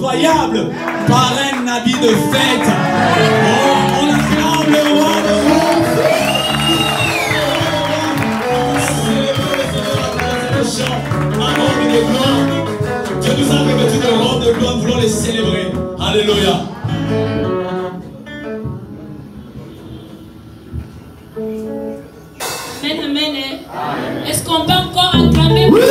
incroyable par un habit de fête. Oh, on acclame le roi de roi. Un homme de gloire. Dieu nous a revêtus de robe de gloire, nous voulons les célébrer. Alléluia. Amen, amen. Est-ce qu'on peut encore acclamer? Oui.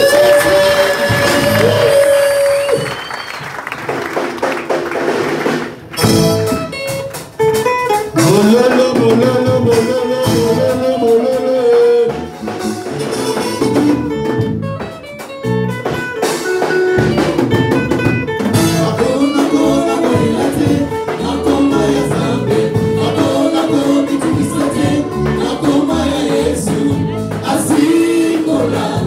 Así, hola,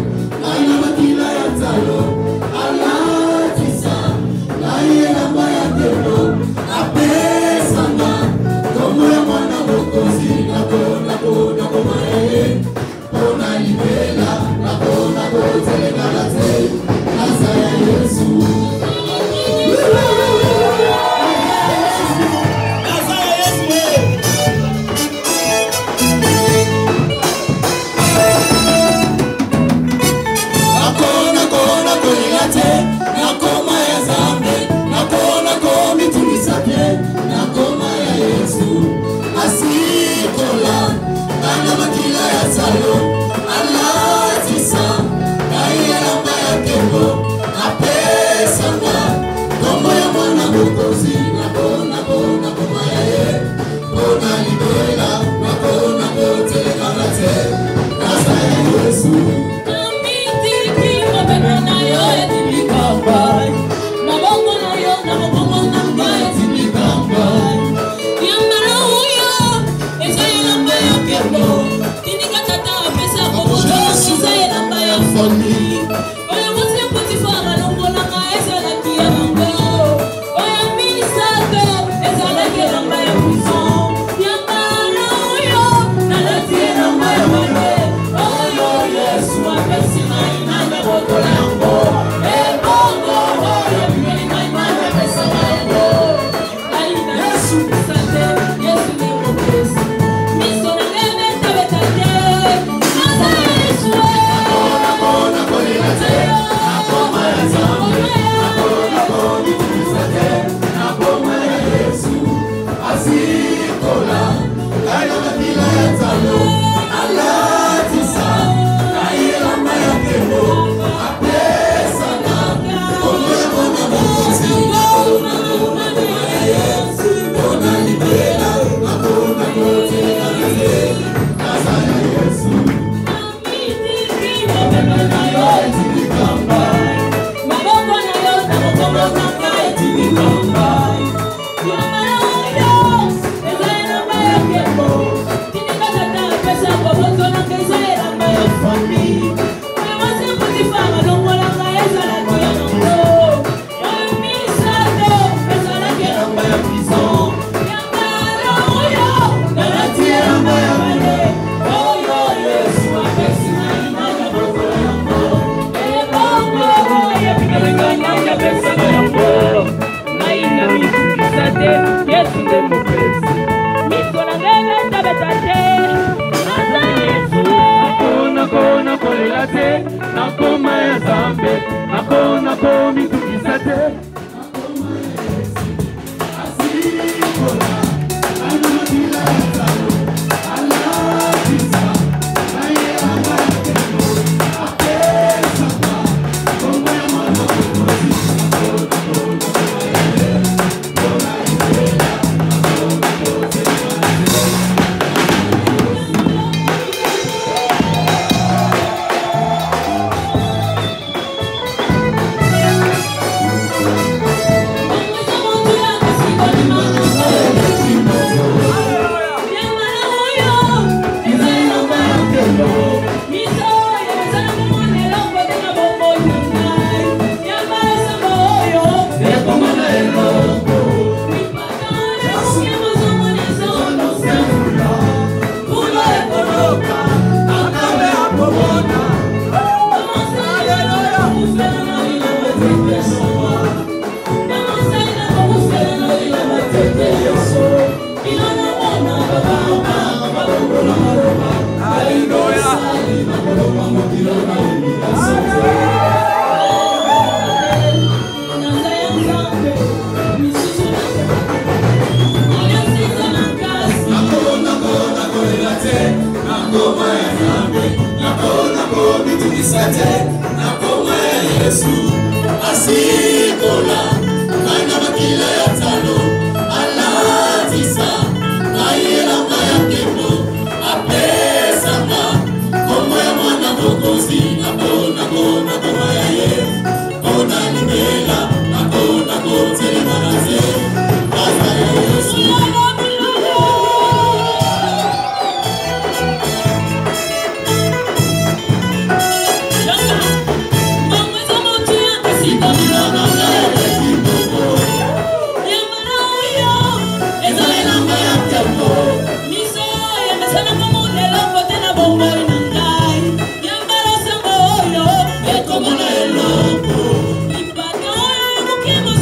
Bona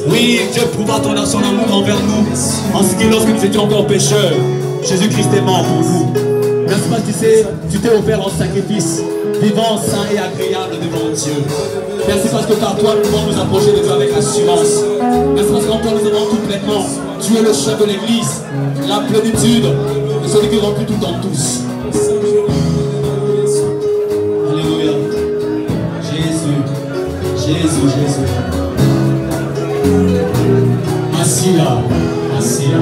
Oui, Dieu prouva son amour envers nous. En ce qui, lorsque nous étions encore pécheurs, Jésus-Christ est mort pour nous. Merci parce que tu t'es offert en sacrifice, vivant, saint et agréable devant Dieu. Merci parce que par toi, nous pouvons nous approcher de Dieu avec assurance. Merci parce qu'en toi, nous avons tout pleinement. Tu es le chef de l'Église, la plénitude de celui qui remplit tout en tous. Alléluia. Jésus, Jésus, Jésus. Masia, Masia,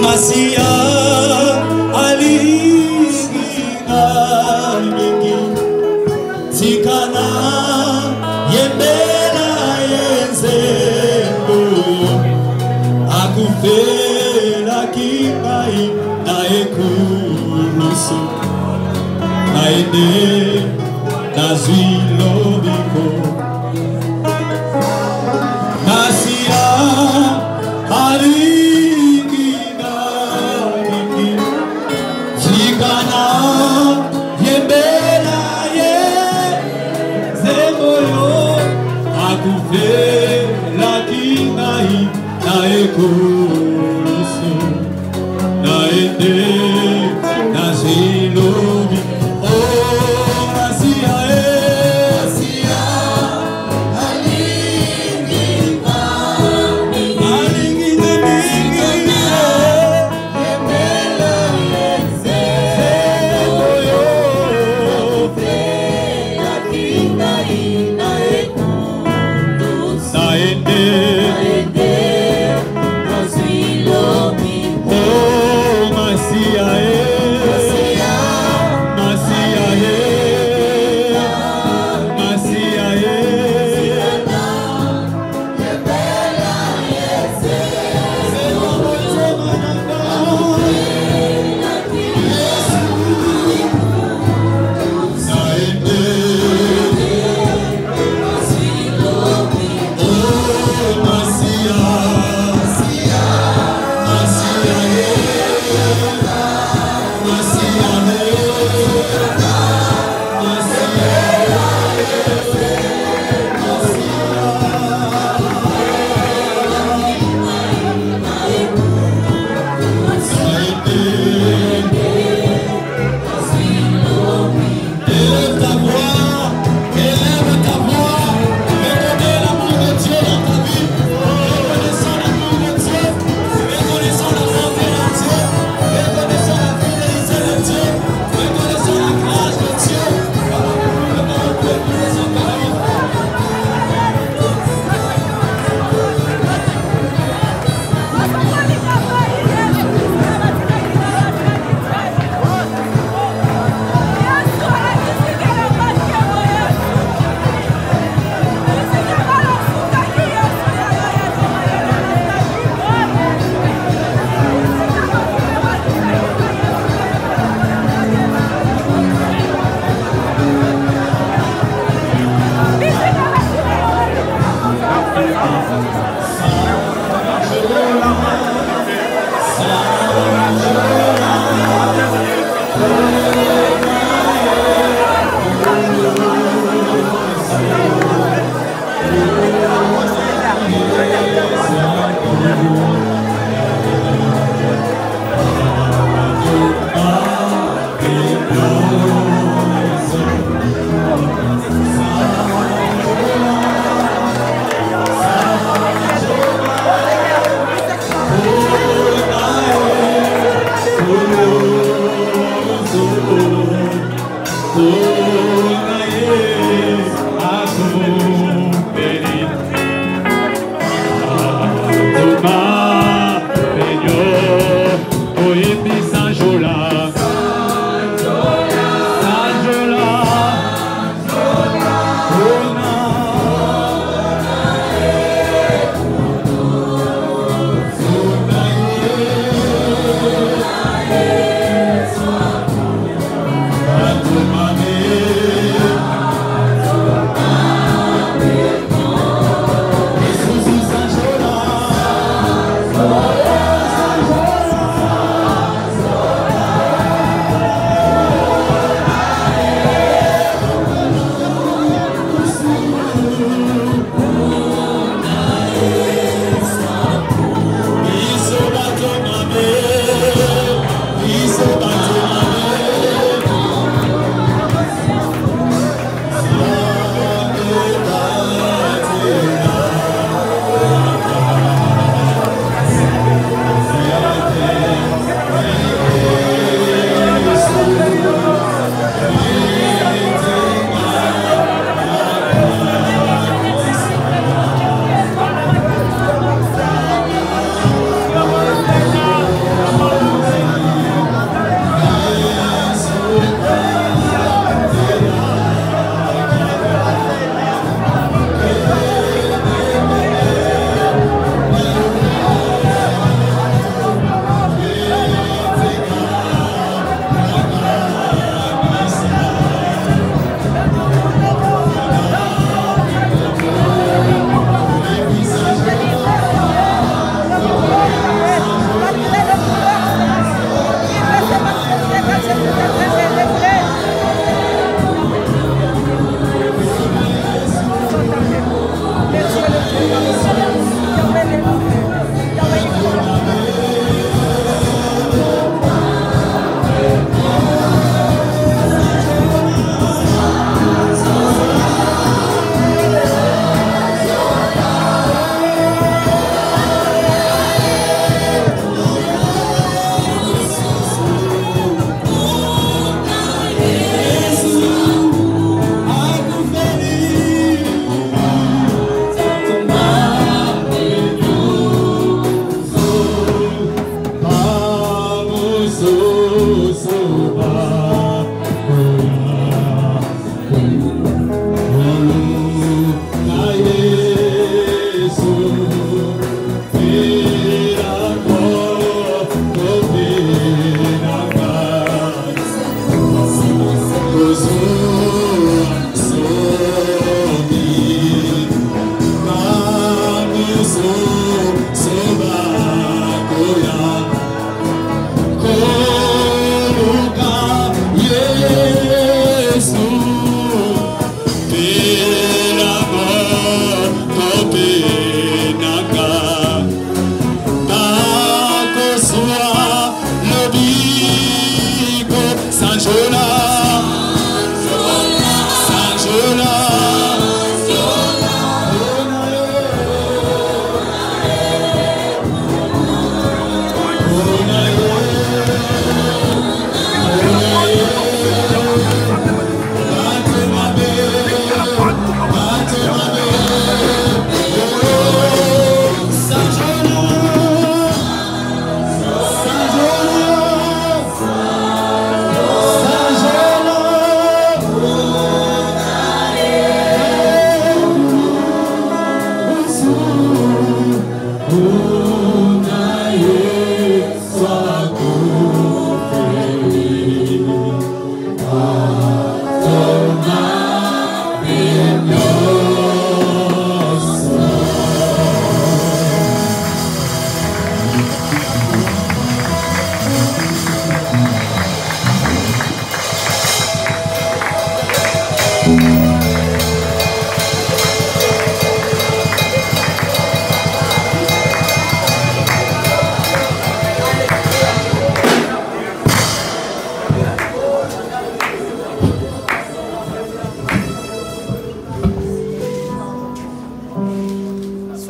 Masia, Alina, Tikana, Yembela, Yenzendo, Akufela, Kikai, Naekunusu, Naede, Nazilobiko. Masia, Harigina, Zigana, Yembela, Zemboyo, Akufe, Lakinai, Naekurusu, Naende, Nazilobi, Oh, Masia,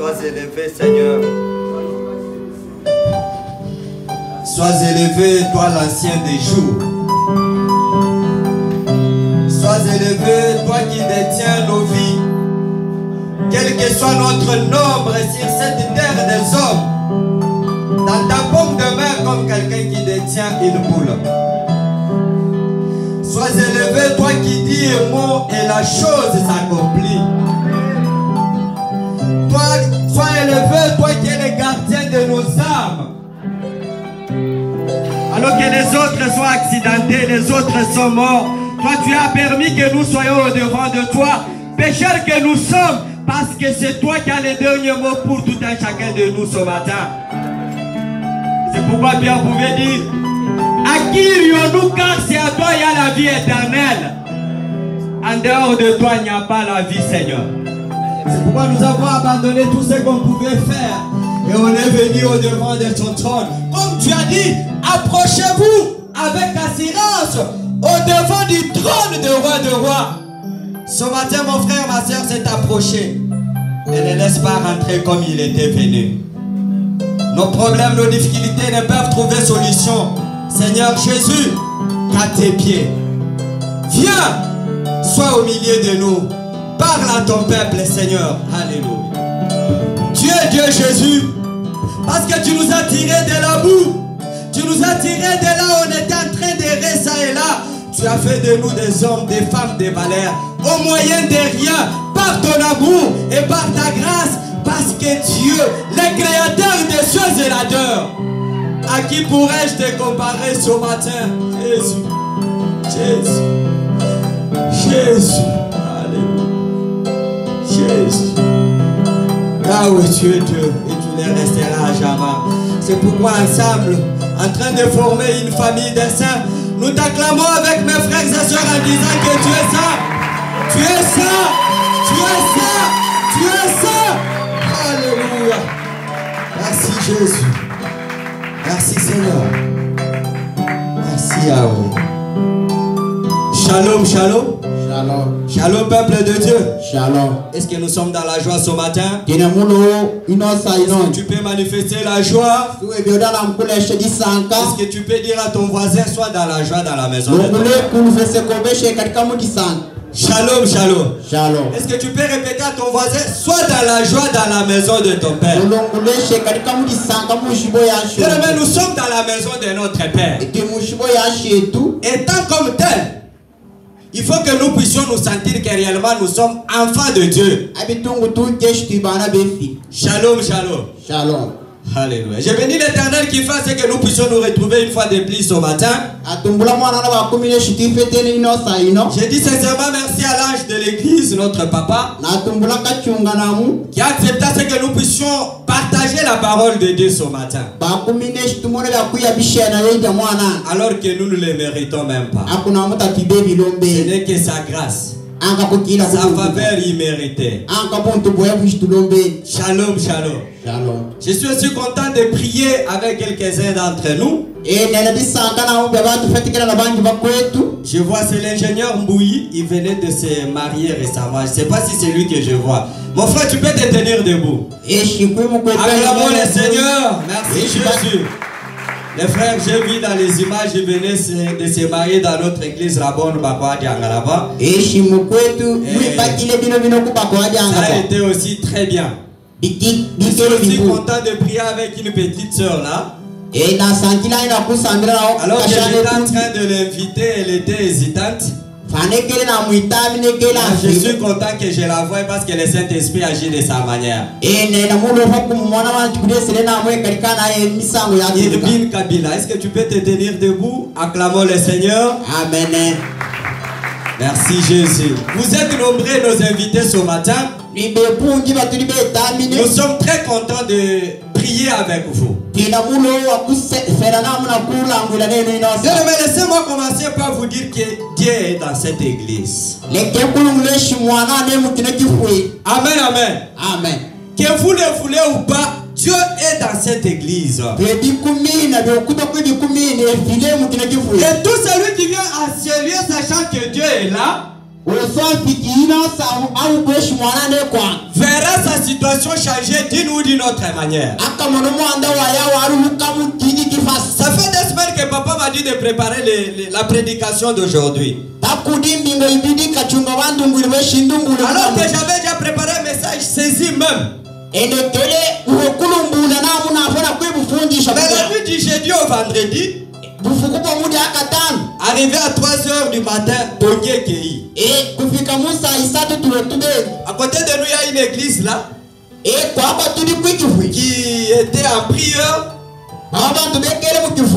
Sois élevé, Seigneur. Sois élevé, toi l'ancien des jours. Sois élevé, toi qui détiens nos vies. Quel que soit notre nombre sur cette terre des hommes, dans ta paume de main comme quelqu'un qui détient une boule. Sois élevé, toi qui dis un mot et la chose s'accomplit. Toi, sois élevé, toi qui es le gardien de nos âmes. Alors que les autres soient accidentés, les autres sont morts. Toi, tu as permis que nous soyons au devant de toi, pécheurs que nous sommes, parce que c'est toi qui as les derniers mots pour tout un chacun de nous ce matin. C'est pourquoi Pierre pouvait dire, à qui irions-nous car c'est à toi il y a la vie éternelle. En dehors de toi, il n'y a pas la vie, Seigneur. C'est pourquoi nous avons abandonné tout ce qu'on pouvait faire. Et on est venu au devant de ton trône. Comme tu as dit, approchez-vous avec assurance au devant du trône de roi de roi. Ce matin, mon frère, ma soeur s'est approché. Et ne laisse pas rentrer comme il était venu. Nos problèmes, nos difficultés ne peuvent trouver solution. Seigneur Jésus, à tes pieds. Viens, sois au milieu de nous. Parle à ton peuple, Seigneur. Alléluia. Tu es Dieu Jésus, parce que tu nous as tirés de la boue. Tu nous as tirés de là où on était en train d'errer ça et là. Tu as fait de nous des hommes, des femmes, des valeurs. Au moyen de rien, par ton amour et par ta grâce. Parce que Dieu, le créateur des choses et la terre, à qui pourrais-je te comparer ce matin? Jésus, Jésus, Jésus, Alléluia, Jésus. Yahweh, tu es Dieu et tu le resteras à jamais. C'est pourquoi ensemble, en train de former une famille de saints, nous t'acclamons avec mes frères et sœurs en disant que tu es ça, tu es ça, tu es ça, tu es ça. Alléluia. Merci Jésus. Merci Seigneur. Merci Yahweh. Shalom, shalom. Shalom. Shalom, peuple de Dieu. Shalom. Est-ce que nous sommes dans la joie ce matin? Est-ce que tu peux manifester la joie? Est-ce que tu peux dire à ton voisin, sois dans la joie dans la maison de ton Père? Shalom, shalom. Shalom. Est-ce que tu peux répéter à ton voisin, sois dans la joie dans la maison de ton Père? Bien-aimés, nous sommes dans la maison de notre Père. Étant comme tel, il faut que nous puissions nous sentir que réellement nous sommes enfants de Dieu. Shalom, shalom. Shalom. Alléluia. J'ai béni l'Éternel qui fasse que nous puissions nous retrouver une fois de plus ce matin. J'ai dit sincèrement merci à l'ange de l'église, notre papa, qui a accepté ce que nous puissions partager la parole de Dieu ce matin. Alors que nous ne le méritons même pas. Ce n'est que sa grâce. Sa faveur imméritée. Shalom, shalom. Shalom. Je suis aussi content de prier avec quelques-uns d'entre nous. Je vois c'est l'ingénieur Mbouyi, il venait de se marier récemment. Je ne sais pas si c'est lui que je vois. Mon frère, tu peux te tenir debout. Acclamons le Seigneur. Merci Jésus. Les frères, j'ai vu dans les images, ils venaient de se marier dans notre église Rabon Bakwa Diangaraba. Ça a été aussi très bien. Je suis aussi content de prier avec une petite soeur là. Alors que j'étais en train de l'inviter, elle était hésitante. Je suis content que je la voie parce que le Saint-Esprit agit de sa manière. Irbin Kabila, est-ce que tu peux te tenir debout? Acclamons le Seigneur. Amen. Merci Jésus. Vous êtes nombreux nos invités ce matin. Nous sommes très contents de prier avec vous. Laissez-moi commencer par vous dire que Dieu est dans cette église. Amen, amen. Amen. Que vous le voulez ou pas, Dieu est dans cette église. Et tout celui qui vient à ce lieu sachant que Dieu est là, verra sa situation changer d'une ou d'une autre manière. Ça fait des semaines que papa m'a dit de préparer la prédication d'aujourd'hui. Alors que j'avais déjà préparé un message saisi même. Mais la nuit du jeudi au vendredi, arrivé à 3h du matin, à côté de nous, il y a une église là qui était en prière.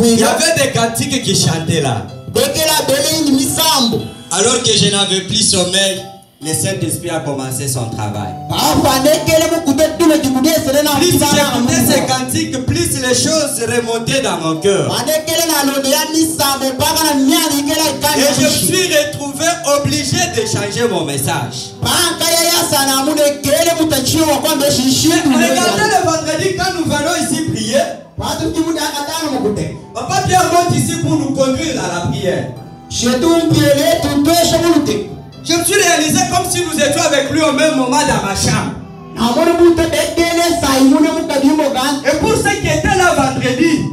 Il y avait des cantiques qui chantaient là. Alors que je n'avais plus sommeil, le Saint-Esprit a commencé son travail. Plus j'écoutais ces cantiques, plus les choses remontaient dans mon cœur. Et je me suis retrouvé obligé de changer mon message. Regardez le vendredi quand nous venons ici prier. Papa Pierre monte ici pour nous conduire à la prière. Je me suis réalisé comme si nous étions avec lui au même moment dans ma chambre. Et pour ceux qui étaient là vendredi,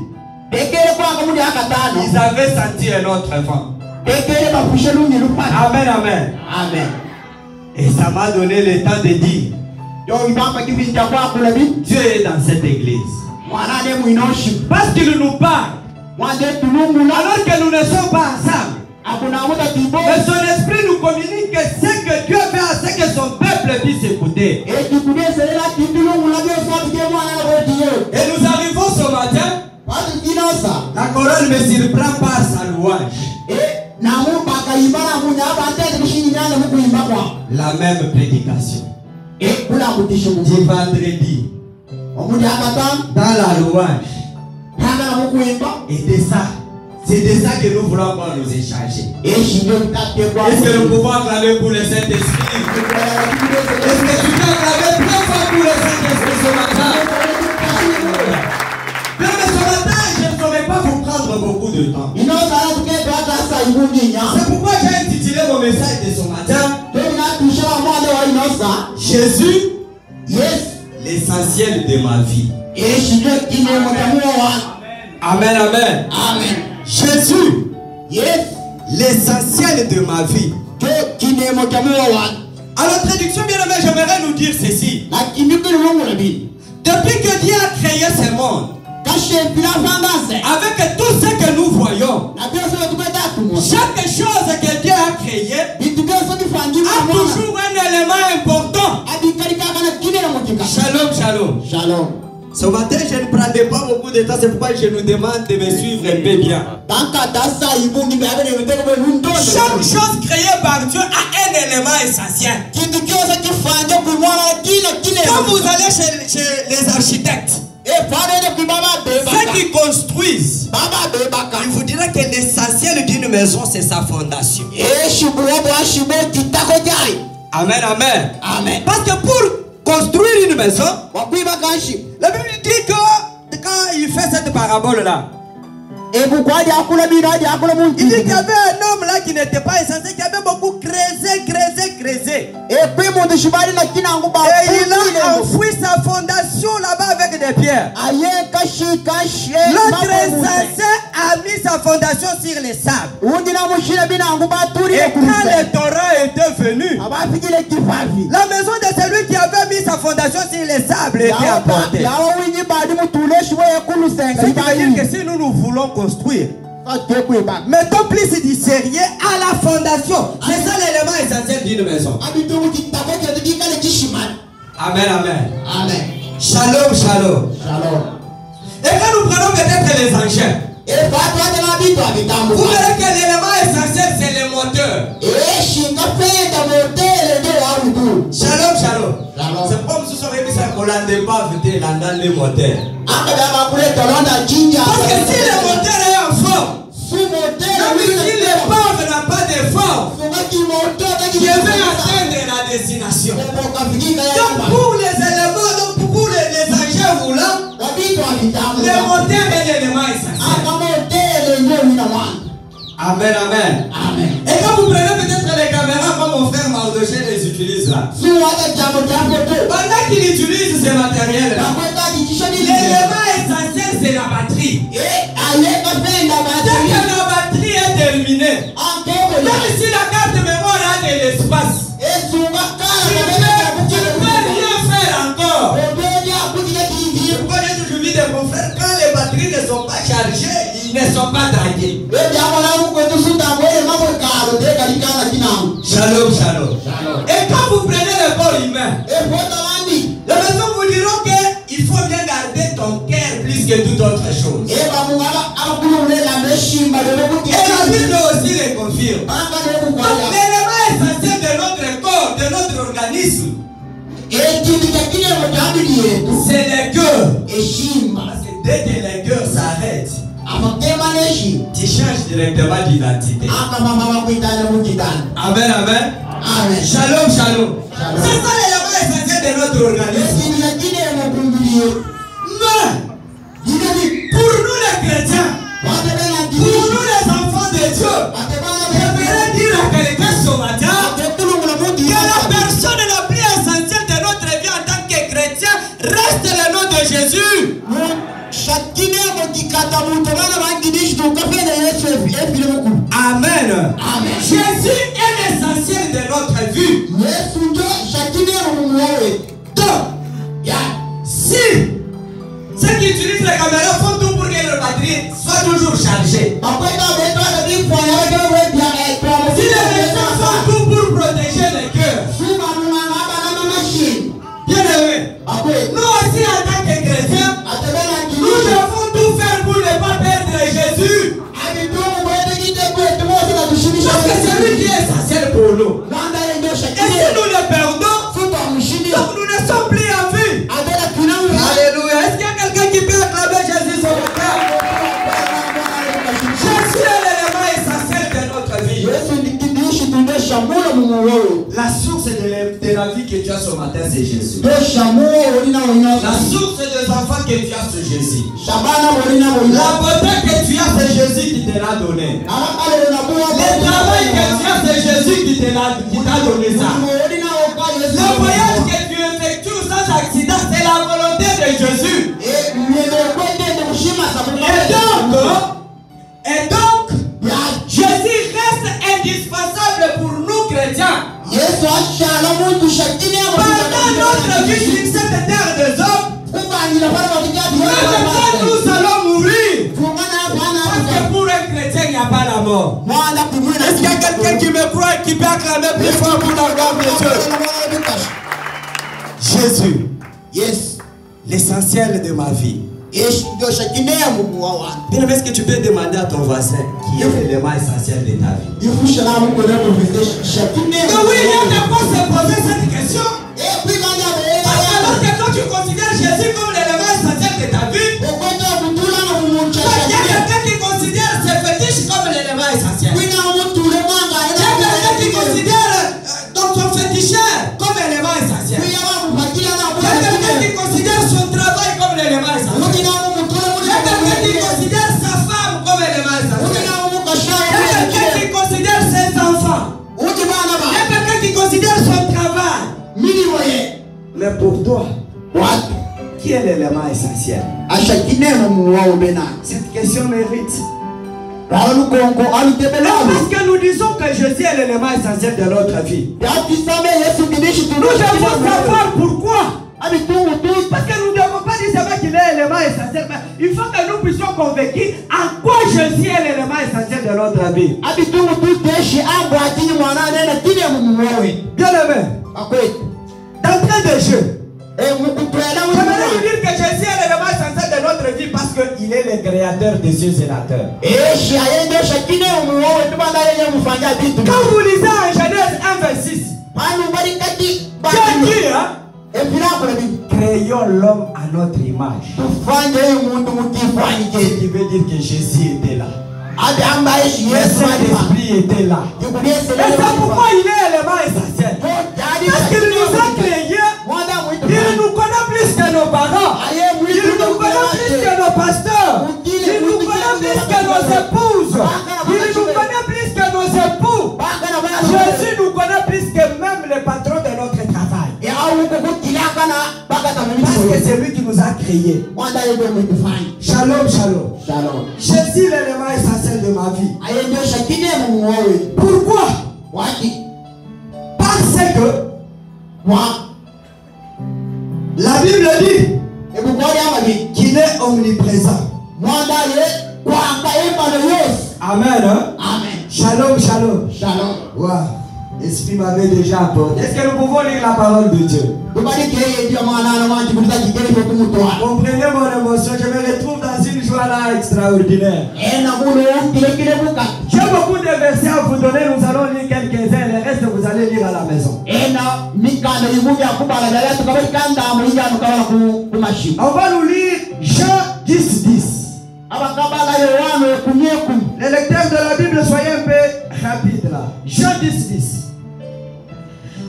ils avaient senti un autre vent. Amen, amen. Amen. Et ça m'a donné le temps de dire, Dieu est dans cette église. Parce qu'il nous parle. Alors que nous ne sommes pas ensemble. Mais son esprit nous communique que ce que Dieu fait à ce que son peuple puisse écouter. Et nous arrivons ce matin. La chorale me surprend par sa louange. La même prédication du vendredi dans la louange. Et de ça, c'est de ça que nous voulons encore nous échanger. Est-ce que nous pouvons acclamer pour le Saint-Esprit? Est-ce que tu peux acclamer très fort pour le Saint-Esprit ce matin? Mais ce matin, je ne saurais pas vous prendre beaucoup de temps. C'est pourquoi j'ai intitulé mon message de ce matin Jésus, l'essentiel de ma vie. Amen, amen. Amen. Jésus, l'essentiel de ma vie. Alors, traduction bien aimée, j'aimerais nous dire ceci. Depuis que Dieu a créé ce monde, avec tout ce que nous voyons, chaque chose que Dieu a créé a toujours un élément important. Shalom, shalom. Shalom. Ce matin, je ne prendrai pas beaucoup de temps, c'est pourquoi je nous demande de me suivre un peu bien. Chaque chose créée par Dieu a un élément essentiel. Quand vous allez chez les architectes, ceux qui construisent, il vous dira que l'essentiel d'une maison, c'est sa fondation. Amen, amen. Amen. Parce que pour construire une maison, la Bible dit que quand il fait cette parabole-là, il dit qu'il y avait un homme là qui n'était pas essentiel, qui avait beaucoup creusé. Et il a enfoui sa fondation là-bas avec des pierres. L'autre essentiel a mis sa fondation sur les sables. Et quand le torrent était venu, la maison de celui qui avait mis sa fondation sur les sables était apportée. Ce qui veut dire que si nous voulons construire, mettons plus du sérieux à la fondation. C'est ça l'élément essentiel d'une maison. Amen, amen. Amen. Shalom, shalom. Shalom. Et quand nous prenons peut-être les engins, vous verrez que l'élément essentiel c'est le moteur. Shalom, shalom. C'est comme si on avait mis ça qu'on n'a pas vu dans le moteur. Parce que si le moteur est en forme, même si le pauvre n'a pas de forme, je vais atteindre la destination. Donc pour les éléments, donc pour les engins roulants, le moteur est l'élément essentiel. Amen, amen. Et quand vous prenez peut-être les caméras comme on là. Pendant qu'il utilise ces matériels-là, l'élément essentiel c'est la batterie. Dès que la batterie est terminée, même si la carte mémoire a de l'espace, tu ne peux rien faire encore. Pourquoi j'ai toujours vu des confrères, quand les batteries ne sont pas chargées, ils ne sont pas dragués. Shalom, shalom. Et quand vous prenez le corps humain, la maison vous diront qu'il faut bien garder ton cœur plus que toute autre chose. Et la Bible aussi le confirme. Donc l'élément essentiel de notre corps, de notre organisme, c'est le cœur. Parce que dès que le cœur s'arrête, tu changes directement d'identité. Amen, amen. Shalom, shalom. C'est ça l'élément essentiel de notre organisme. Mais, pour nous les chrétiens, pour nous les enfants de Dieu, j'aimerais dire à quelqu'un ce matin que la personne la plus essentielle de notre vie en tant que chrétien reste le nom de Jésus. Amen. Jésus est l'essentiel de notre vie. Donc, si ceux qui utilisent les caméras font tout pour que leur batterie soit toujours chargée, si les médecins font tout pour protéger le cœur, bien aimé, nous aussi en tant que chrétiens, nous devons tout faire pour ne pas perdre Jésus. Parce que c'est lui qui est essentiel pour nous. Et si nous le perdons, donc nous ne sommes plus en vie. Alléluia. Est-ce qu'il y a quelqu'un qui peut acclamer Jésus sur le cœur? Jésus est l'élément essentiel de notre vie. La source de la vie que tu as ce matin, c'est Jésus. La source des enfants que tu as, c'est Jésus. La beauté que tu as, c'est Jésus qui te l'a donné. Le travail que tu as, c'est Jésus qui t'a donné ça. Le voyage que tu effectues sans accident, c'est la volonté de Jésus. Et donc, Jésus reste indispensable pour nous chrétiens. Pendant notre vie sur cette terre des hommes, même quand nous allons mourir, parce que pour un chrétien, il n'y a pas la mort. Est-ce qu'il y a quelqu'un qui me croit et qui peut acclamer plus fort pour la gloire de Dieu? Jésus, l'essentiel de ma vie. Bien, est-ce que tu peux demander à ton voisin qui est l'élément essentiel de ta vie? Mais oui, il y a de quoi se poser cette question. Parce que lorsque toi tu considères Jésus comme l'élément essentiel de ta vie, il y a quelqu'un qui considère ses fétiches comme l'élément essentiel. Il y a quelqu'un qui considère son féticheur comme l'élément essentiel. Il y a quelqu'un qui considère son travail comme l'élément essentiel. Il y a quelqu'un qui considère sa femme comme l'élément essentiel. Il y a quelqu'un qui considère ses enfants. Il y a quelqu'un qui considère son travail. Mais pour toi, qui est l'élément essentiel? Cette question mérite. Parce que nous disons que Jésus est l'élément essentiel de notre vie. Nous devons savoir pourquoi. Parce que nous ne devons pas dire seulement qu'il est l'élément essentiel. Mais il faut que nous puissions convaincre en quoi Jésus est l'élément essentiel de notre vie. Bien aimé, d'entrée de jeu, j'aimerais vous dire que Jésus est l'élément essentiel de notre vie parce qu'il est le créateur des cieux et la terre. Quand vous lisez en Genèse 1:26, Dieu dit, créons l'homme à notre image. Ce qui veut dire que Jésus était là. Le Saint-Esprit était là. Et c'est pourquoi il est l'élément essentiel. Parce qu'il nous a créés. Il nous connaît plus que nos parents. Il nous connaît plus que nos pasteurs. Il nous connaît plus que nos épouses. Il nous connaît plus que nos époux. Jésus nous connaît plus que même les patrons de notre état. que c'est lui qui nous a créés. Shalom, shalom. Jésus est l'élément essentiel de ma vie. Pourquoi? Parce que la Bible dit qu'il est omniprésent. Amen. Hein? Amen. Shalom, shalom. Shalom. Wow. L'Esprit m'avait déjà apporté. Est-ce que nous pouvons lire la parole de Dieu? Comprenez mon émotion. Je me retrouve dans une joie là extraordinaire. J'ai beaucoup de versets à vous donner. Nous allons lire quelques-uns. Le reste, vous allez lire à la maison. On va nous lire Jean 10, 10. Les lecteurs de la Bible, soyez un peu rapides là. Jean 10, 10.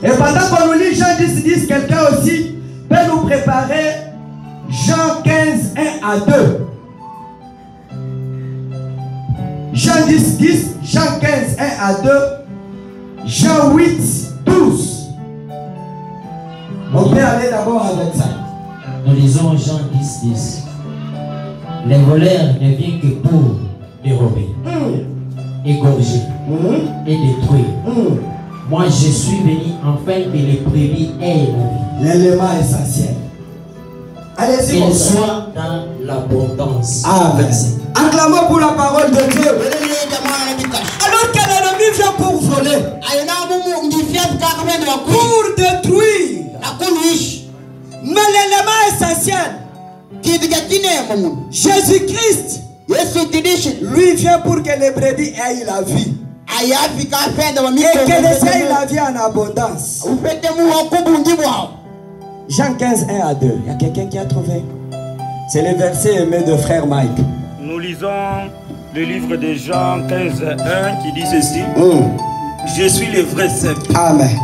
Et pendant qu'on nous lit Jean 10, 10, quelqu'un aussi peut nous préparer Jean 15, 1 à 2. Jean 10, 10, Jean 15, 1 à 2, Jean 8, 12. On peut aller d'abord avec ça. Nous lisons Jean 10, 10. Les voleurs ne viennent que pour dérober, égorger et détruire. Moi, je suis venu afin que les brebis aient la vie. L'élément essentiel. Allez-y, qu'ils soient dans l'abondance. Amen. Acclamons pour la parole de Dieu. Alors que l'ennemi vient pour voler, pour détruire. Mais l'élément essentiel, Jésus-Christ, lui vient pour que les brebis aient la vie. Et que les aient la vie en abondance. Jean 15, 1 à 2. Il y a quelqu'un qui a trouvé? C'est le verset aimé de frère Mike. Nous lisons le livre de Jean 15, 1 qui dit ceci. Je suis le vrai cep. Amen.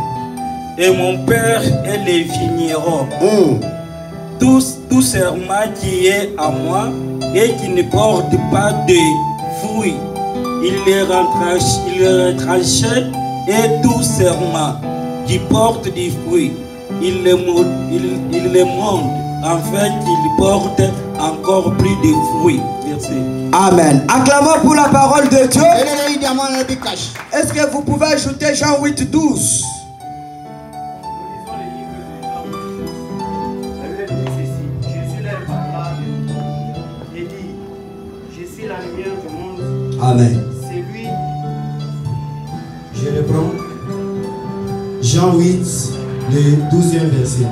Et mon père est le vigneron. Tout serment qui est à moi et qui ne porte pas de fruits, il les retranche, et tout serment qui porte des fruits, il les monte afin qu'il porte encore plus de fruits. Merci. Amen. Acclamons pour la parole de Dieu. Est-ce que vous pouvez ajouter Jean 8, 12? Amen. C'est lui. Je le prends. Jean 8, le 12e verset.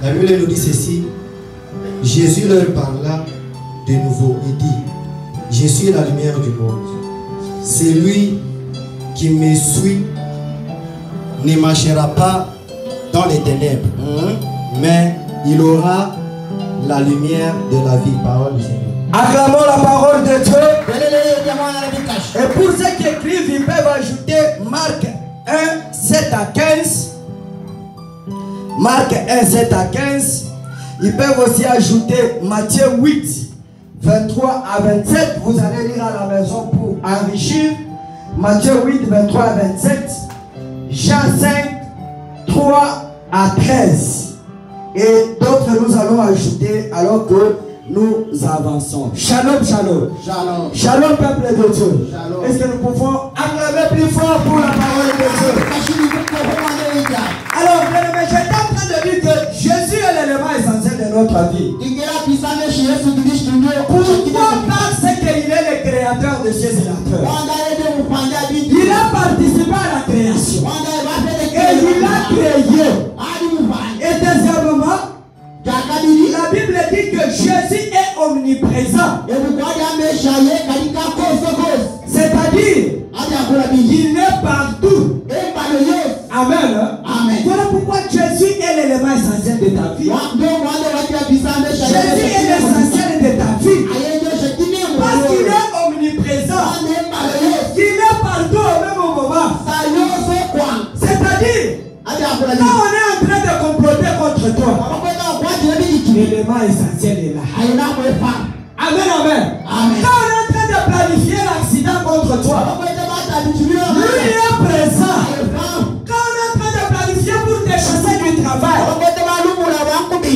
La Bible nous dit ceci. Jésus leur parla de nouveau et dit, je suis la lumière du monde. C'est lui qui me suit ne marchera pas dans les ténèbres, mais il aura la lumière de la vie. Parole du Seigneur. Acclamons la parole de Dieu. Et pour ceux qui écrivent, ils peuvent ajouter Marc 1, 7 à 15. Marc 1, 7 à 15. Ils peuvent aussi ajouter Matthieu 8, 23 à 27. Vous allez lire à la maison pour enrichir. Matthieu 8, 23 à 27. Jean 5, 3 à 13. Et d'autres nous allons ajouter alors que nous avançons. Shalom, shalom. Shalom. Shalom, peuple de Dieu. Shalom. Est-ce que nous pouvons acclamer plus fort pour la parole de Dieu? Alors, bien-aimés, j'étais en train de dire que Jésus est l'élément essentiel de notre vie. Pourquoi? Parce qu'il est le créateur de ces créateurs. Il a participé à la création. Et il a créé. Et deuxièmement, la Bible dit que Jésus est omniprésent. C'est-à-dire, il est partout. Amen. Voilà pourquoi Jésus est l'élément essentiel de ta vie. Jésus est l'essentiel de ta vie. Parce qu'il est omniprésent. Il est partout au même moment. C'est-à-dire, quand on est en train de comploter contre toi, l'élément essentiel est là. Amen, amen. Quand on est en train de planifier l'accident contre toi, lui est présent. Quand on est en train de planifier pour te chasser du travail,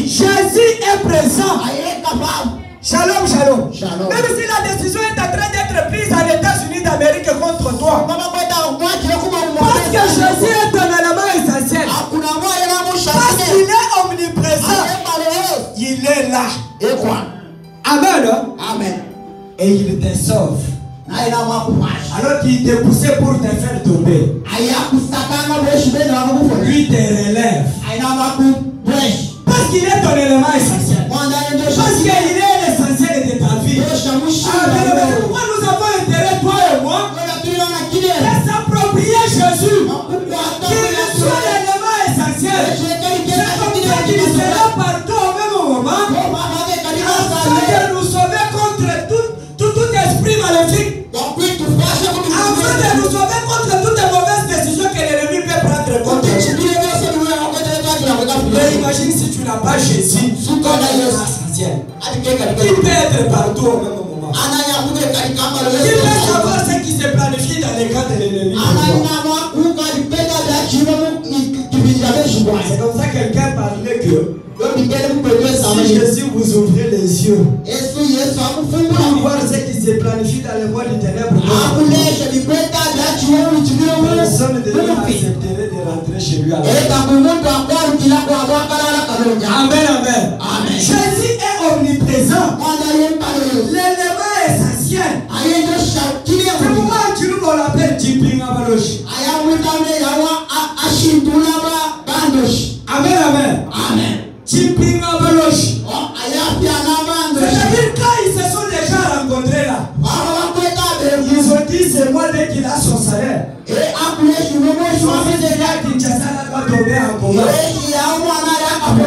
Jésus est présent. Shalom, shalom. Même si la décision est en train d'être prise en États-Unis d'Amérique contre toi, parce que Jésus est un élément essentiel, parce qu'il est omniprésent, il est là. Amen. Amen. Et il te sauve. Alors qu'il te poussait pour te faire tomber, lui te relève. Parce qu'il est ton élément essentiel. Parce qu'il est l'essentiel de ta vie. Pourquoi nous avons intérêt, toi et moi, de s'approprier Jésus, qu'il soit l'élément essentiel. C'est comme ça qu'il sera partout au même moment, afin de nous sauver contre tout esprit maléfique, afin de nous sauver contre toutes les mauvaises décisions que l'ennemi peut prendre contre nous. Mais imagine si tu n'as pas Jésus comme essentiel. Il peut être partout au même moment. Il peut savoir ce qui se planifie dans les cas de l'ennemi. C'est comme ça que quelqu'un parlait que si Jésus vous ouvrez les yeux pour voir ce qui se planifie dans les voies du ténèbre, personne ne accepterait de rentrer chez lui. Amen, amen. Jésus est omniprésent. L'élément essentiel. C'est pourquoi on l'appelle Jiping Abaloshi. Amen, amen. Amen. Jiping Abaloshi. C'est-à-dire quand ils se sont déjà rencontrés là, ils ont dit c'est moi dès qu'il a son salaire. Et Kinshasa va tomber en commun. Et on a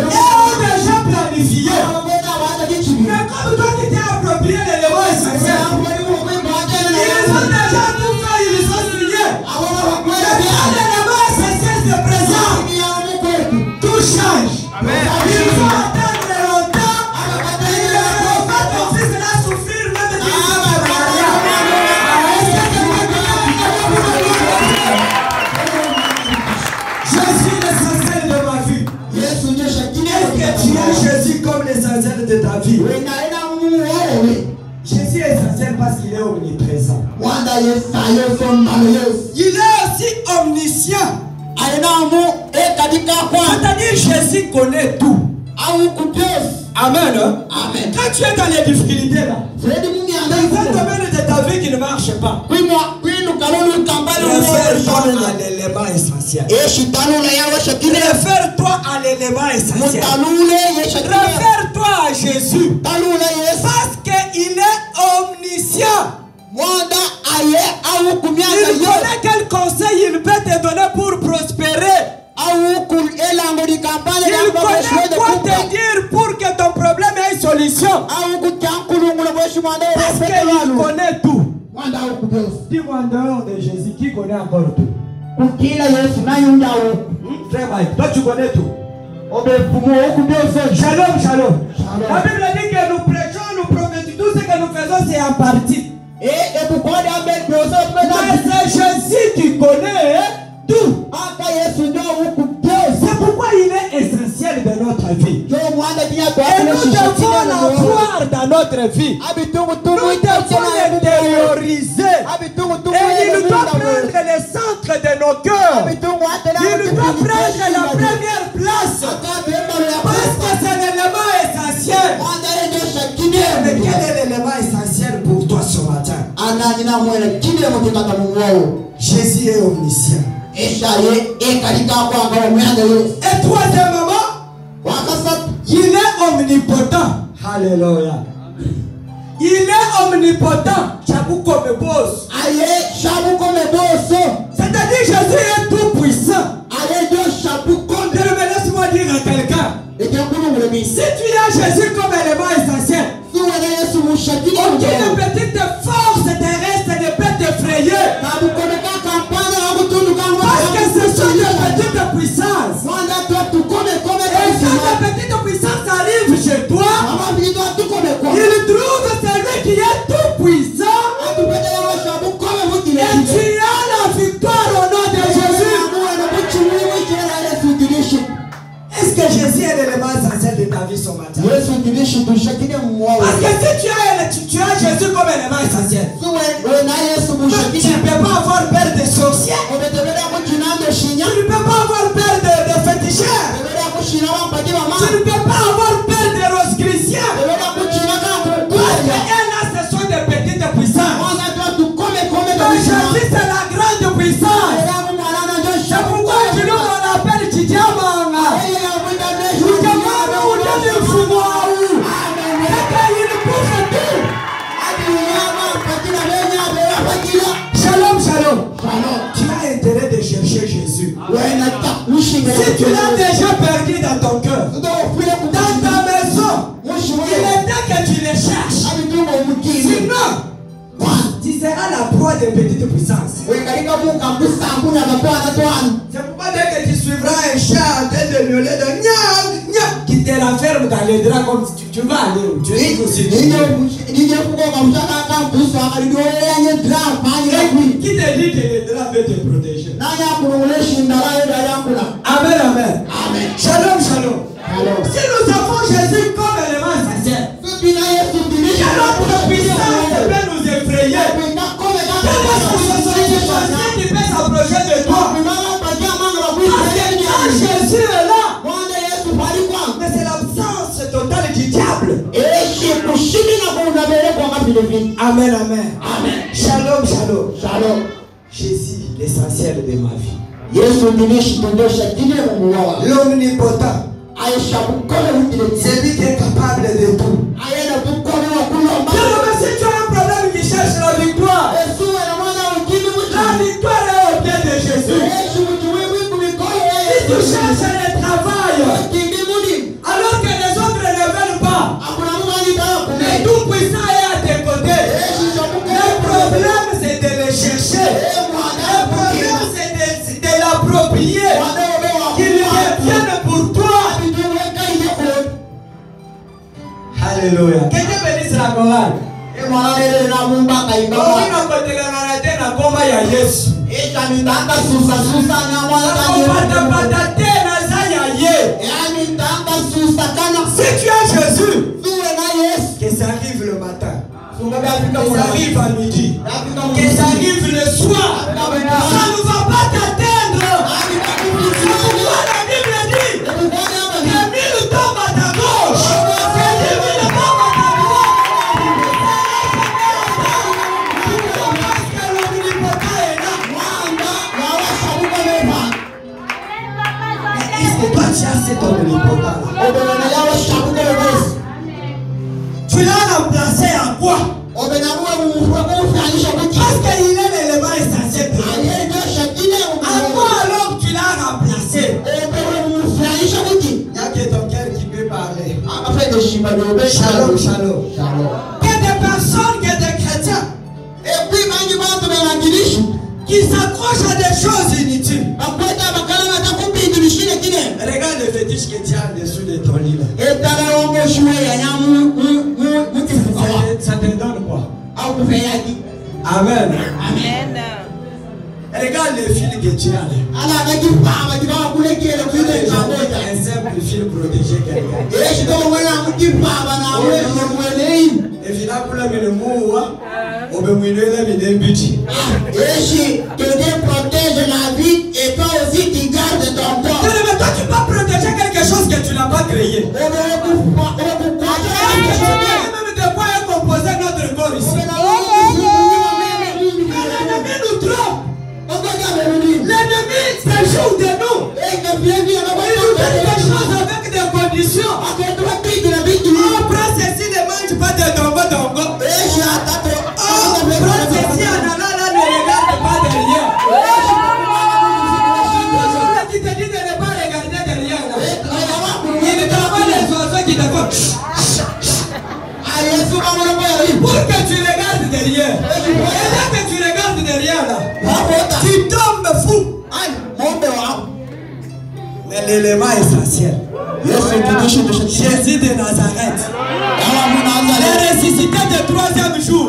déjà planifié. Mais comme toi tu t'es approprié l'élément essentiel, ils ont déjà tout fait, ils sont signés. L'élément essentiel se présente. Tout change. Amen. Il faut attendre longtemps. Il ne faut pas ton fils là souffrir même si Jésus est l'essentiel de ma vie. Est-ce que tu as Jésus comme l'essentiel de ta vie? Jésus est essentiel parce qu'il est omniprésent. Il est aussi omniscient. C'est-à-dire Jésus connaît tout. Amen. Amen. Quand tu es dans les difficultés là, dans un domaine de ta vie qui ne marche pas, réfère-toi à l'élément essentiel. Réfère-toi à l'élément essentiel. Réfère-toi à Jésus. Parce qu'il est omniscient. Il connaît quel conseil il peut te donner pour prospérer. Il connaît quoi te dire pour que ton problème ait une solution. Parce qu'il connaît tout. Dis-moi en dehors de Jésus, qui connaît encore tout? Très bien, toi tu connais tout. Shalom, shalom. La Bible dit que nous prêchons, nous prophétisons, tout ce que nous faisons c'est en partie. Mais c'est Jésus qui connaît tout. C'est pourquoi il est essentiel de notre vie. Et nous devons l'avoir dans notre vie. Nous devons l'intérioriser. Et il doit prendre le centre de nos cœurs. Il doit prendre la première place. Parce que c'est l'élément essentiel. Mais quel est l'élément essentiel pour toi ce matin? Jésus est omniscient. Et troisièmement, il est omnipotent. Alléluia. Il est omnipotent. C'est-à-dire Jésus est tout puissant. Laisse-moi dire à quelqu'un, si tu as Jésus comme élément essentiel, aucune petite force terrestre ne peut t'effrayer. Parce que ce sont des petites puissances. Et quand la petite puissance arrive chez toi, il trouve celui qui est tout puissant. Et tu as la victoire au nom de Jésus. Est-ce que Jésus est l'élément essentiel de ta vie ce matin. Yesu ndinishitushakine mwawe. Parce que si tu as Jésus comme élément essentiel, Wena Yesu tu mushakine. ne peux pas avoir peur des sorciers. Obetebera kuchinando shinya. Tu ne peux pas avoir peur des féticheurs. Obetebera kuchina wampati mama. Tu ne peux pas avoir peur des rosicruciens. Obetebera kuchina kama Parce que là, ce sont des petites puissances. Mwana tu tukome kome Mais Jésus, c'est la grande puissance. C'est pourquoi tu nous on l'appelle Chidiamanga. Shalom, shalom. Tu as intérêt de chercher Jésus. Si tu l'as déjà perdu dans ton cœur, dans ta maison, il est temps que tu le cherches. Sinon, tu seras la proie des petites puissances. C'est pourquoi dès que tu suivras un chat en train de miauler de gnam, gnam, qui te renferme dans les draps comme si tu vas aller où tu es aussi. Qui te dit que les draps veulent te protéger? Amen, amen. Shalom, shalom. Si nous avons Jésus comme élément essentiel, quelle autre puissance peut nous effrayer? Quelle autre puissance qui peut s'approcher de toi? Parce que quand Jésus est là, mais c'est l'absence totale du diable. Amen, amen. Shalom, shalom. Jésus, l'essentiel de ma vie. L'omnipotent. C'est lui qui est capable de tout. Si tu as un problème qui cherche la victoire, la victoire est au pied de Jésus. Si tu cherches le travail, alors que les autres ne veulent pas, le tout-puissant est à tes côtés. Le problème c'est de le chercher. Le problème c'est de l'approprier. Qu'il devienne pour toi. Alléluia. Quelqu'un bénisse la chorale. Si tu as Jésus, que ça arrive le matin, que ça arrive à midi, que ça arrive le soir, ça ne va pas t'atteindre. C'est pourquoi la Bible dit que 1000 tombent à ta gauche, que 10 000 tombent à ta droite. Parce que l'omnipotent est là. Est-ce que toi tu as cet omnipotent-là? Tu l'as remplacé en quoi? Parce qu'il est l'élément essentiel de la vie. En quoi alors tu l'as remplacé? Il y a que ton cœur qui peut parler. Shalom, shalom. Que des personnes, que des chrétiens qui s'accrochent à des choses inutiles. Regarde le fétiche que tu as en dessous de ton lit là. Ça te donne quoi? Amen. Regarde le fil que tu as là. Un simple fil protégé quelqu'un. Et finalement, pour la mine moua, on peut mouiller la mine budget. Quelqu'un protège la vie et toi aussi tu gardes ton corps. Mais toi tu peux protéger quelque chose que tu n'as pas créé. Même de quoi est composé notre corps ici. L'ennemi nous trompe. L'ennemi s'ajoute de nous. Il nous donne des choses avec des conditions. On prend ceci, ne mange pas de dongo. On prend ceci, en allant là, ne regarde pas derrière. Qui te dit de ne pas regarder derrière là. Il ne t'envoie les oiseaux qui te font pour que tu regardes derrière. Et là que tu regardes derrière là, tu tombes fou. Mais l'élément essentiel, Jésus de Nazareth, le ressuscité du 3e jour,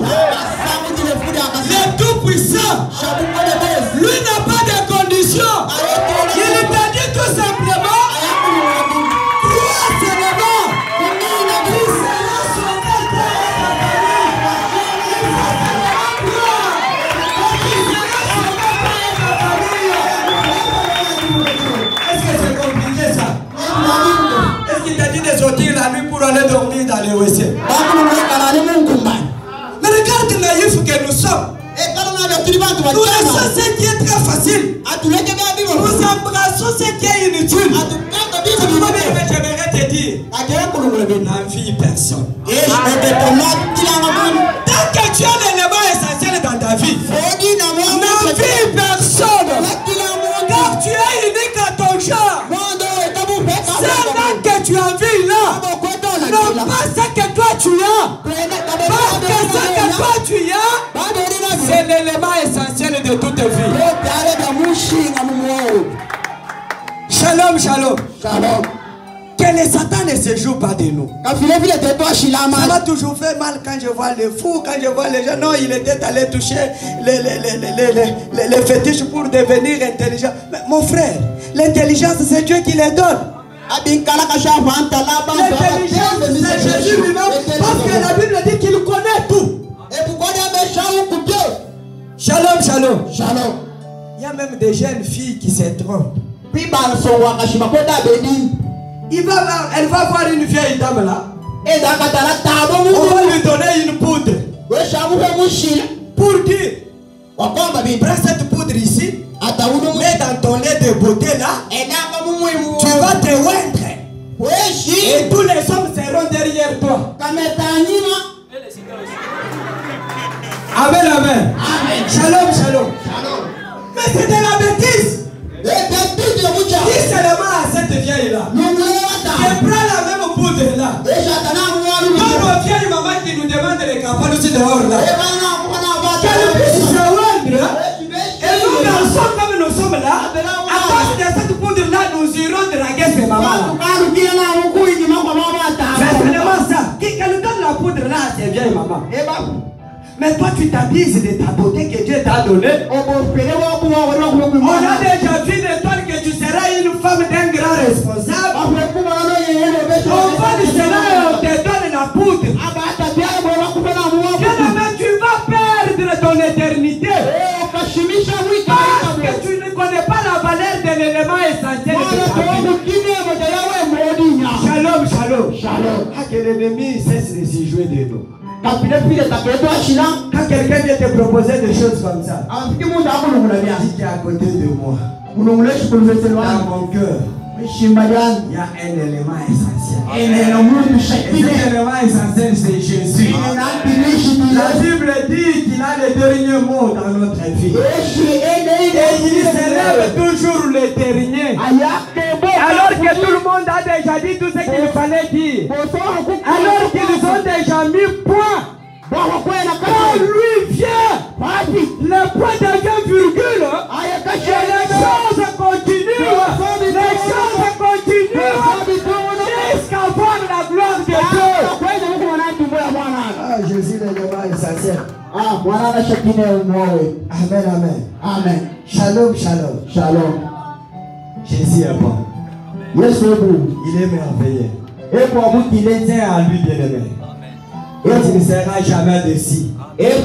le tout-puissant, lui n'a pas de condition. Il t'a dit tout simplement, crois seulement de sortir la nuit pour aller dormir dans les WC. Mais regarde naïf que nous sommes. Nous laissons ce qui est très facile. Nous embrassons ce qui est inutile. J'aimerais te dire, n'envie personne. Tant que tu as l'élément essentiel dans ta vie, n'envie personne. Car tu es unique à ton genre. Seulement que tu as vu là, non pas ce que toi tu as. Parce que ce que toi tu as, c'est l'élément essentiel de toute vie. Shalom, shalom. Shalom. Que le Satan ne se joue pas de nous. Ça m'a toujours fait mal quand je vois les fous, quand je vois les gens. Non, il était allé toucher les fétiches pour devenir intelligent. Mais mon frère, l'intelligence c'est Dieu qui les donne. L'intelligence c'est Jésus lui-même parce que la Bible dit qu'il connaît tout. Shalom, shalom. Shalom. Il y a même des jeunes filles qui se trompent. Elle va voir une vieille dame là. On va lui donner une poudre. Pour dire, prends cette poudre ici, mets dans ton lait de beauté là, tu vas te oindre. Et tous les hommes seront derrière toi. Amen, amen. Shalom, shalom. Mais c'est de la bêtise. Dis seulement à cette vieille là. Elle prend la même poudre là. Comme nos vieilles mamans qui nous demandent les campagnes aussi dehors là. Qu'elle puisse se rendre. Et nous garçons comme nous sommes là, à cause de cette poudre là, nous irons draguer ces mamans là. C'est seulement ça. Qu'elle nous donne la poudre là à ces vieilles mamans. Mais toi tu t'abuses de ta beauté que Dieu t'a donnée. On a déjà vu de toi que tu seras une femme d'un grand responsable. On va de cela et on te donne la poudre. Tu vas perdre ton éternité. Parce que tu ne connais pas la valeur de l'élément essentiel de ta vie. Shalom, shalom. Shalom. Que l'ennemi cesse de s'y jouer de nous. Quand quelqu'un vient te proposer des choses comme ça, dis qu'il est à côté de moi. Dans mon cœur, il y a un élément essentiel. Et cet élément essentiel, c'est Jésus. La Bible dit qu'il a le dernier mot dans notre vie. Et il s'élève toujours le dernier. Alors que tout le monde a déjà dit tout ce qu'il fallait dire. Alors qu'ils ont déjà mis point. Quand lui vient, le point devient virgule. Et les choses continuent. Les choses continuent jusqu'à voir la gloire de Dieu. Jésus est l'élément essentiel. Amen, amen. Amen. Shalom, shalom. Shalom. Jésus est bon. Il est merveilleux. Et pour vous qu'il est à lui bien-aimé. Et tu ne seras jamais déçu. Bien-aimé,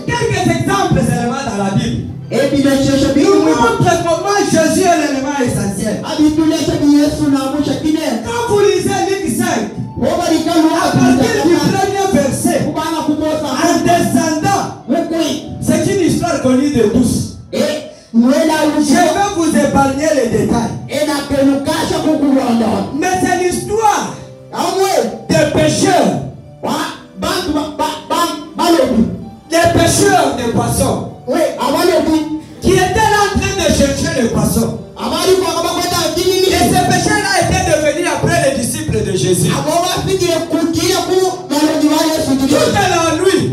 quelques exemples seulement dans la Bible. Nous montrent comment Jésus est l'élément essentiel. Quand vous lisez Luc 5, à partir du premier verset, en descendant, c'est une histoire connue de tous. Je vais vous épargner les détails. Mais c'est l'histoire des pêcheurs. Des pêcheurs de poissons. Qui étaient là en train de chercher les poissons. Et ces pêcheurs-là étaient devenus après les disciples de Jésus. Toute la nuit,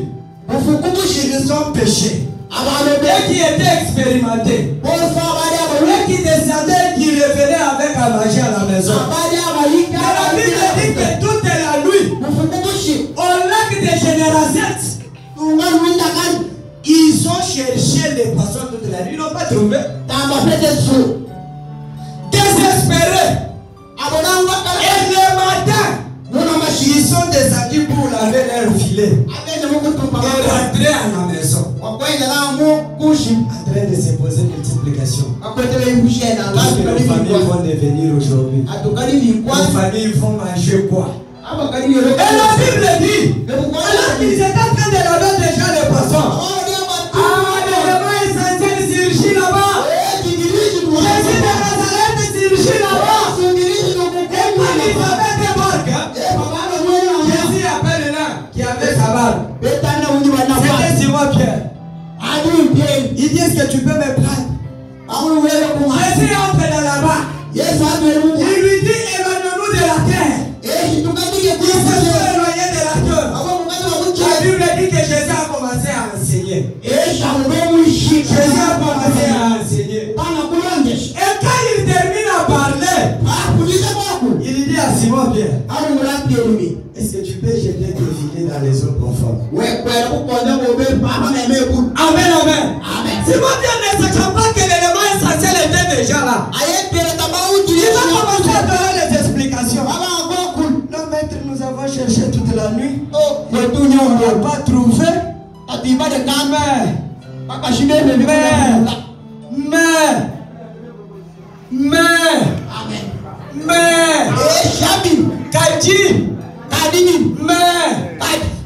ils ont pêché. Et qui étaient expérimentés. Et qui descendaient, qui revenaient avec à manger à la maison. Mais la Bible dit que toute la nuit, au lac de Générasettes, ils ont cherché les poissons toute la nuit. Ils n'ont pas trouvé. Désespérés. Et le matin, ils sont descendus pour laver leur filet. Et rentrer à la maison. En train de se poser des petites Parce que nos familles vont devenir aujourd'hui. Nos familles vont manger quoi? Et la Bible dit, alors qu'ils étaient en train de laver déjà les poissons. L'élément essentiel surgit là-bas. Jésus de Nazareth surgit là-bas. Et quand ils avaient des barques, Jésus appelle l'un qui avait sa barbe. C'était Simon Pierre. Il dit, est-ce que tu peux me prendre? Jésus entre dans la barque. Il lui dit, éloigne-nous de la terre. Il se sont éloignés de la terre. La Bible dit que Jésus a commencé à enseigner. Jésus a commencé à enseigner. Et quand il termine à parler, il dit à Simon Pierre, est-ce que tu peux jeter tes filets dans les eaux profondes? Amen, amen. Simon Pierre ne sachant pas que l'élément essentiel était déjà là. Il va commencer à donner les explications. Non, maître, nous avons cherché toute la nuit. Mais on n'a pas trouvé.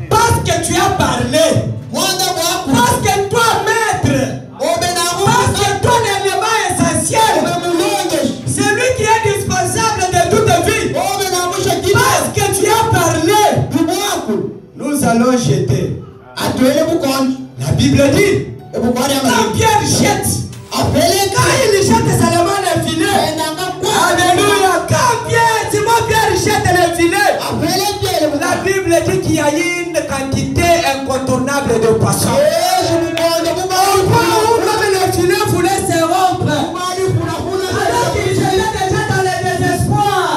Parce que tu as parlé, parce que toi, maître, parce que ton élément essentiel, c'est lui qui est dispensable de toute vie, parce que tu as parlé, nous allons jeter. La Bible dit, quand Pierre jette, quand il jette seulement le filet, alléluia, quand Simon Pierre jette le filet, la Bible dit qu'il y a une quantité incontournable de poissons. Comme le filet voulait se rompre, alors qu'il jetaient déjà dans le désespoir.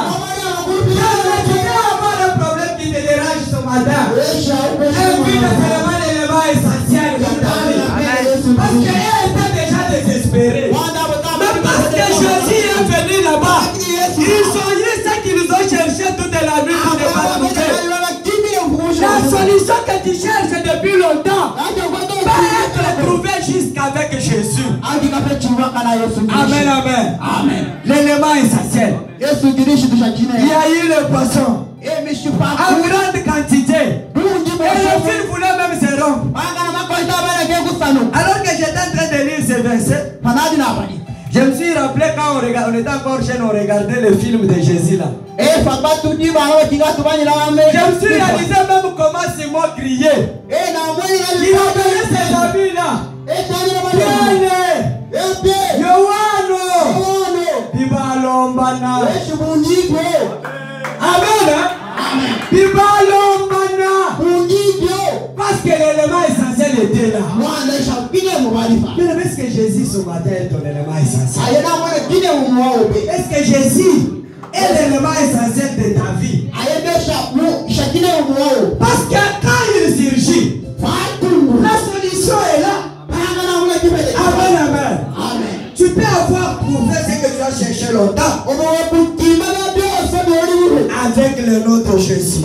Tu as avoir un problème qui te dérange ce matin. Invite seulement l'élément essentiel de ta vie. Parce qu'elle était déjà désespérée. Mais parce que Jésus est venu là-bas, ils ont eu ce qu'ils ont cherché toute la nuit pour ne pas trouver. La solution que tu cherches depuis longtemps va être trouvée jusqu'avec Jésus. Amen, amen. L'élément essentiel. Il y a eu le poisson en grande quantité. Et le fil voulait même se rompre. Alors que j'étais en train de lire ce verset, je me suis rappelé quand on était encore jeune, on regardait le film de Jésus là. Je me suis réalisé même comment Simon criait. Il appelait ses amis là. Yohano, Bibalombana. Amen. Bibalombana. Parce que l'élément essentiel était là. Mais est-ce que Jésus ce matin est ton élément essentiel? Est-ce que Jésus est l'élément essentiel de ta vie? Parce que quand il surgit, la solution est là. Amen, amen. Tu peux avoir trouvé ce que tu as cherché longtemps avec le nom de Jésus.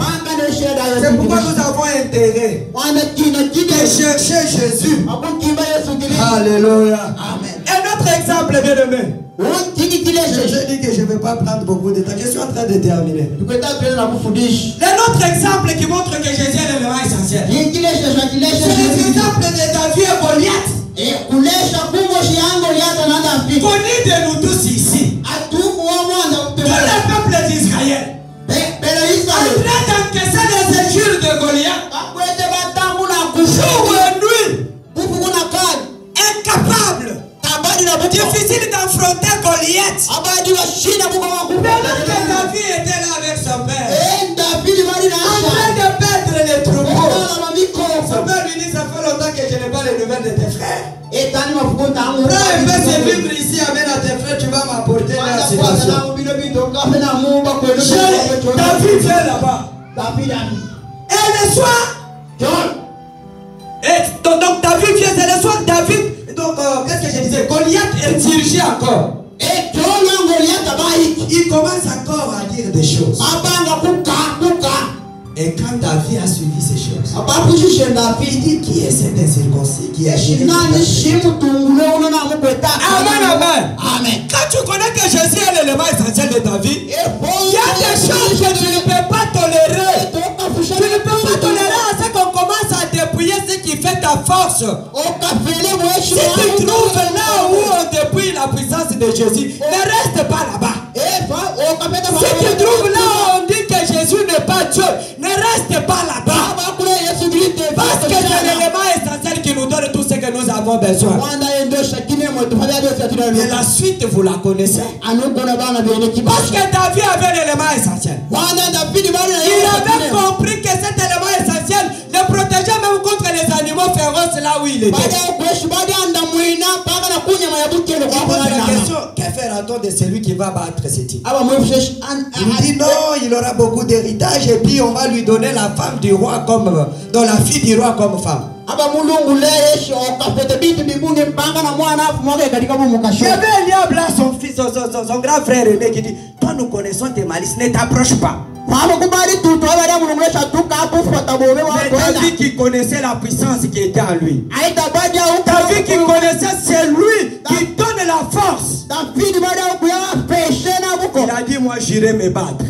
C'est pourquoi nous avons intérêt de chercher Jésus. Alléluia. Un autre exemple, bien aimé. Je dis que je ne vais pas prendre beaucoup de temps. Je suis en train de terminer. Un autre exemple qui montre que Jésus est l'élément essentiel. C'est l'exemple de David et Goliath. Connu de nous tous ici. Tout le peuple d'Israël. En train d'encaisser les injures de Goliath. Jour et nuit. Incapable. Difficile d'affronter Goliath. Pendant que David était là avec son père, en train de perdre les troupeaux, son père lui dit, ça fait longtemps que je n'ai pas les nouvelles de tes frères. Prends un peu ces livres ici, amène à tes frères, tu vas m'apporter la situation. David vient là-bas. Et le soir, donc David vient, c'est le soir, David. Donc, qu'est-ce que je disais? Goliath est dirigé encore. Il commence encore à dire des choses. Et quand David a suivi ces choses, qui est cet incirconcis qui a suivi? Amen, amen. Quand tu connais que Jésus est l'élément essentiel de ta vie, il y a des choses que tu ne peux pas tolérer. Tu ne peux pas tolérer à ce qu'on commence à dépouiller ce qui fait ta force. Si tu trouves là où on dépouille la puissance de Jésus, ne reste pas là-bas. Si tu trouves là où on dit que Jésus n'est pas Dieu, ne reste pas là-bas. Parce que c'est l'élément essentiel qui nous donne tout ce que nous avons besoin. Et la suite, vous la connaissez. Parce que David avait l'élément essentiel. Il avait compris que cet élément essentiel le protégeait même contre les animaux féroces là où il était. La question, que fera-t-on de celui qui va battre ce type? Il dit non, il aura beaucoup d'héritage et puis on va lui donner la femme du roi comme, dans la fille du roi comme femme. Je vais Eliab là, son fils, son grand frère aîné qui dit, toi nous connaissons tes malices, ne t'approche pas. Mais David qui connaissait la puissance qui était en lui. David qui connaissait, c'est lui qui donne la force. Il a dit, moi j'irai me battre.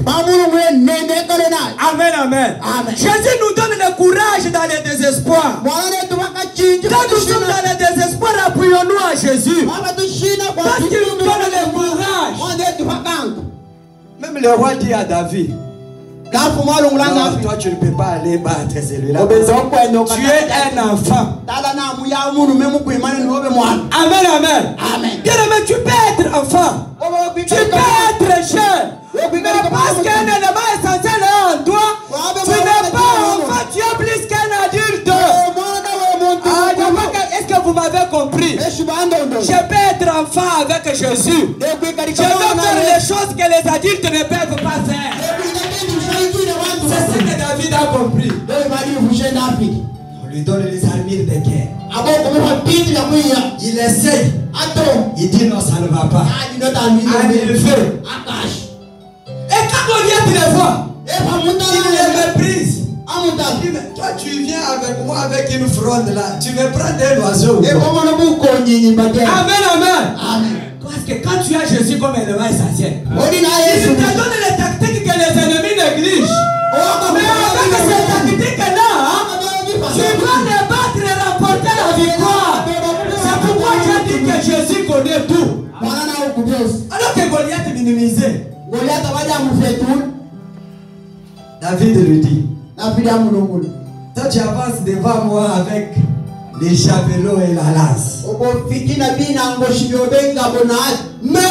Amen, amen. Jésus nous donne le courage dans le désespoir. Quand nous sommes dans le désespoir, appuyons-nous à Jésus. Parce qu'il nous donne le courage. Même le roi dit à David, non, toi tu ne peux pas aller battre celui-là. Tu es un enfant. Amen, amen. Bien aimé, tu peux être enfant. Tu peux être jeune. Mais parce qu'un élément essentiel est en toi, tu n'es pas enfant, tu es plus qu'un adulte. Est-ce que vous m'avez compris? Je peux être enfant avec Jésus. Je peux faire les choses que les adultes ne peuvent pas faire. C'est ce que David a compris. On lui donne les armures de guerre. Il essaye. Il dit non, ça ne va pas. Il le fait. Et quand Goliath le voit, il le méprise. Il dit, mais toi tu viens avec moi avec une fronde là. Tu veux prendre un oiseau. Amen, amen. Parce que quand tu as Jésus comme élément essentiel, il te donne les tactiques que les ennemis négligent. Mais avec ces tactiques-là, tu vas les battre et remporter la victoire. C'est pourquoi j'ai dit que Jésus connaît tout. Alors que Goliath minimisait, David lui dit, toi tu avances devant moi avec les javelots et la lance. Mais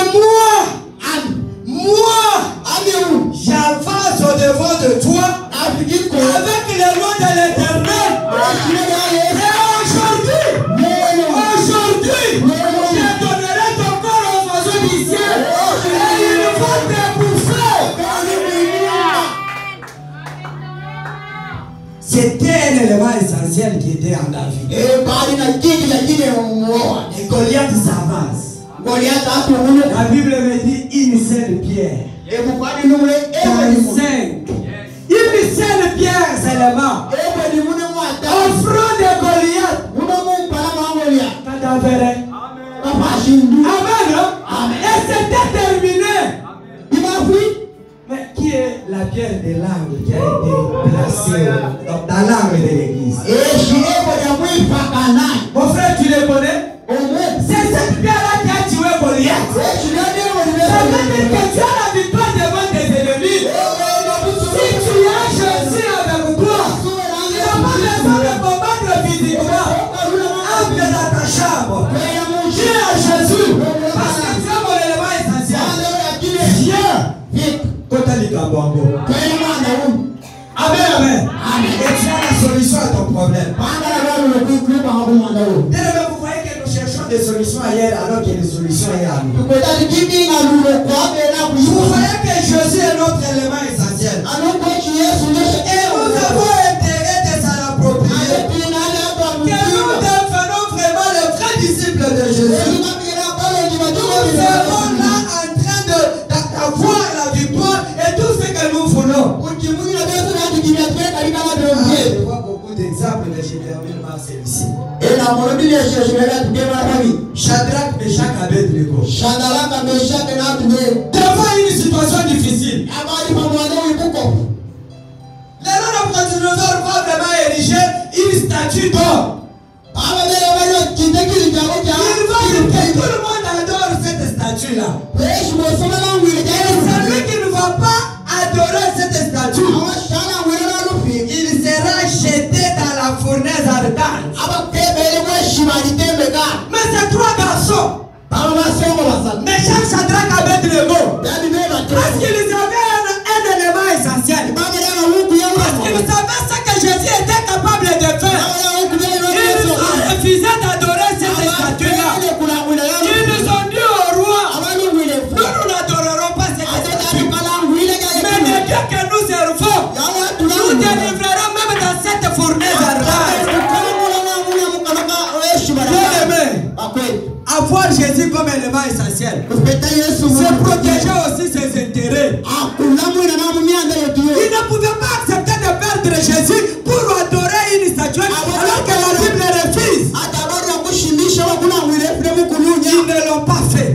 moi, j'avance au-devant de toi avec les lois de l'Éternel. Et aujourd'hui, je donnerai ton corps aux oiseaux du ciel et ils vont te bouffer. C'était un élément essentiel qui était en David. Et Goliath s'avance. La Bible me dit une seule pierre. Une seule pierre seulement. Au front de Goliath. Amen. Et c'était terminé. Mais qui est la pierre de l'angle qui a été placée dans l'angle de l'église? Mon frère, tu le connais? C'est cette pierre-là qui a tué Goliath. Ça veut dire que tu as la victoire devant tes ennemis. Si tu as Jésus avec toi, tu n'as pas besoin de combattre physiquement. Entre dans ta chambre. Dis à Jésus, parce que tu as mon élément essentiel. Viens. Amen, amen. Et tu as la solution à ton problème. Vous voyez que nous cherchons des solutions ailleurs alors qu'il y a des solutions ailleurs. Vous voyez que Jésus est notre élément essentiel. Et nous avons intérêt de s'en approprier. Que nous devenons vraiment les vrais disciples de Jésus. Nous serons là en train d'avoir la victoire et tout ce que nous voulons. termine par celui-ci. Et la monobile je vais la tuer ma famille. Shadrach, Meshach, Abednego. Shadrach, Meshach et Abednego. Devant une situation difficile. Abadi Mamouane ou Ibouko. Les noms de Nabuchodonosor va vraiment ériger une statue d'or. Il va que tout le monde adore cette statue-là. Et celui qui ne va pas adorer cette statue, il sera jeté dans la fournaise ardente. Mais ces trois garçons, Meshach, Shadrach, Abednego, parce qu'ils avaient un élément essentiel. Parce qu'ils savaient ce que Jésus était capable de faire. Ils ont refusé d'adorer cette statue-là. Ils nous ont dit au roi, nous n'adorerons pas cette statue. Mais le Dieu que nous servons, nous délivrerons même dans cette fournaise ardente. Avoir Jésus comme élément essentiel, c'est protéger aussi ses intérêts. Il ne pouvait pas accepter de perdre Jésus pour adorer une statue alors que la Bible refuse. Ils ne l'ont pas fait.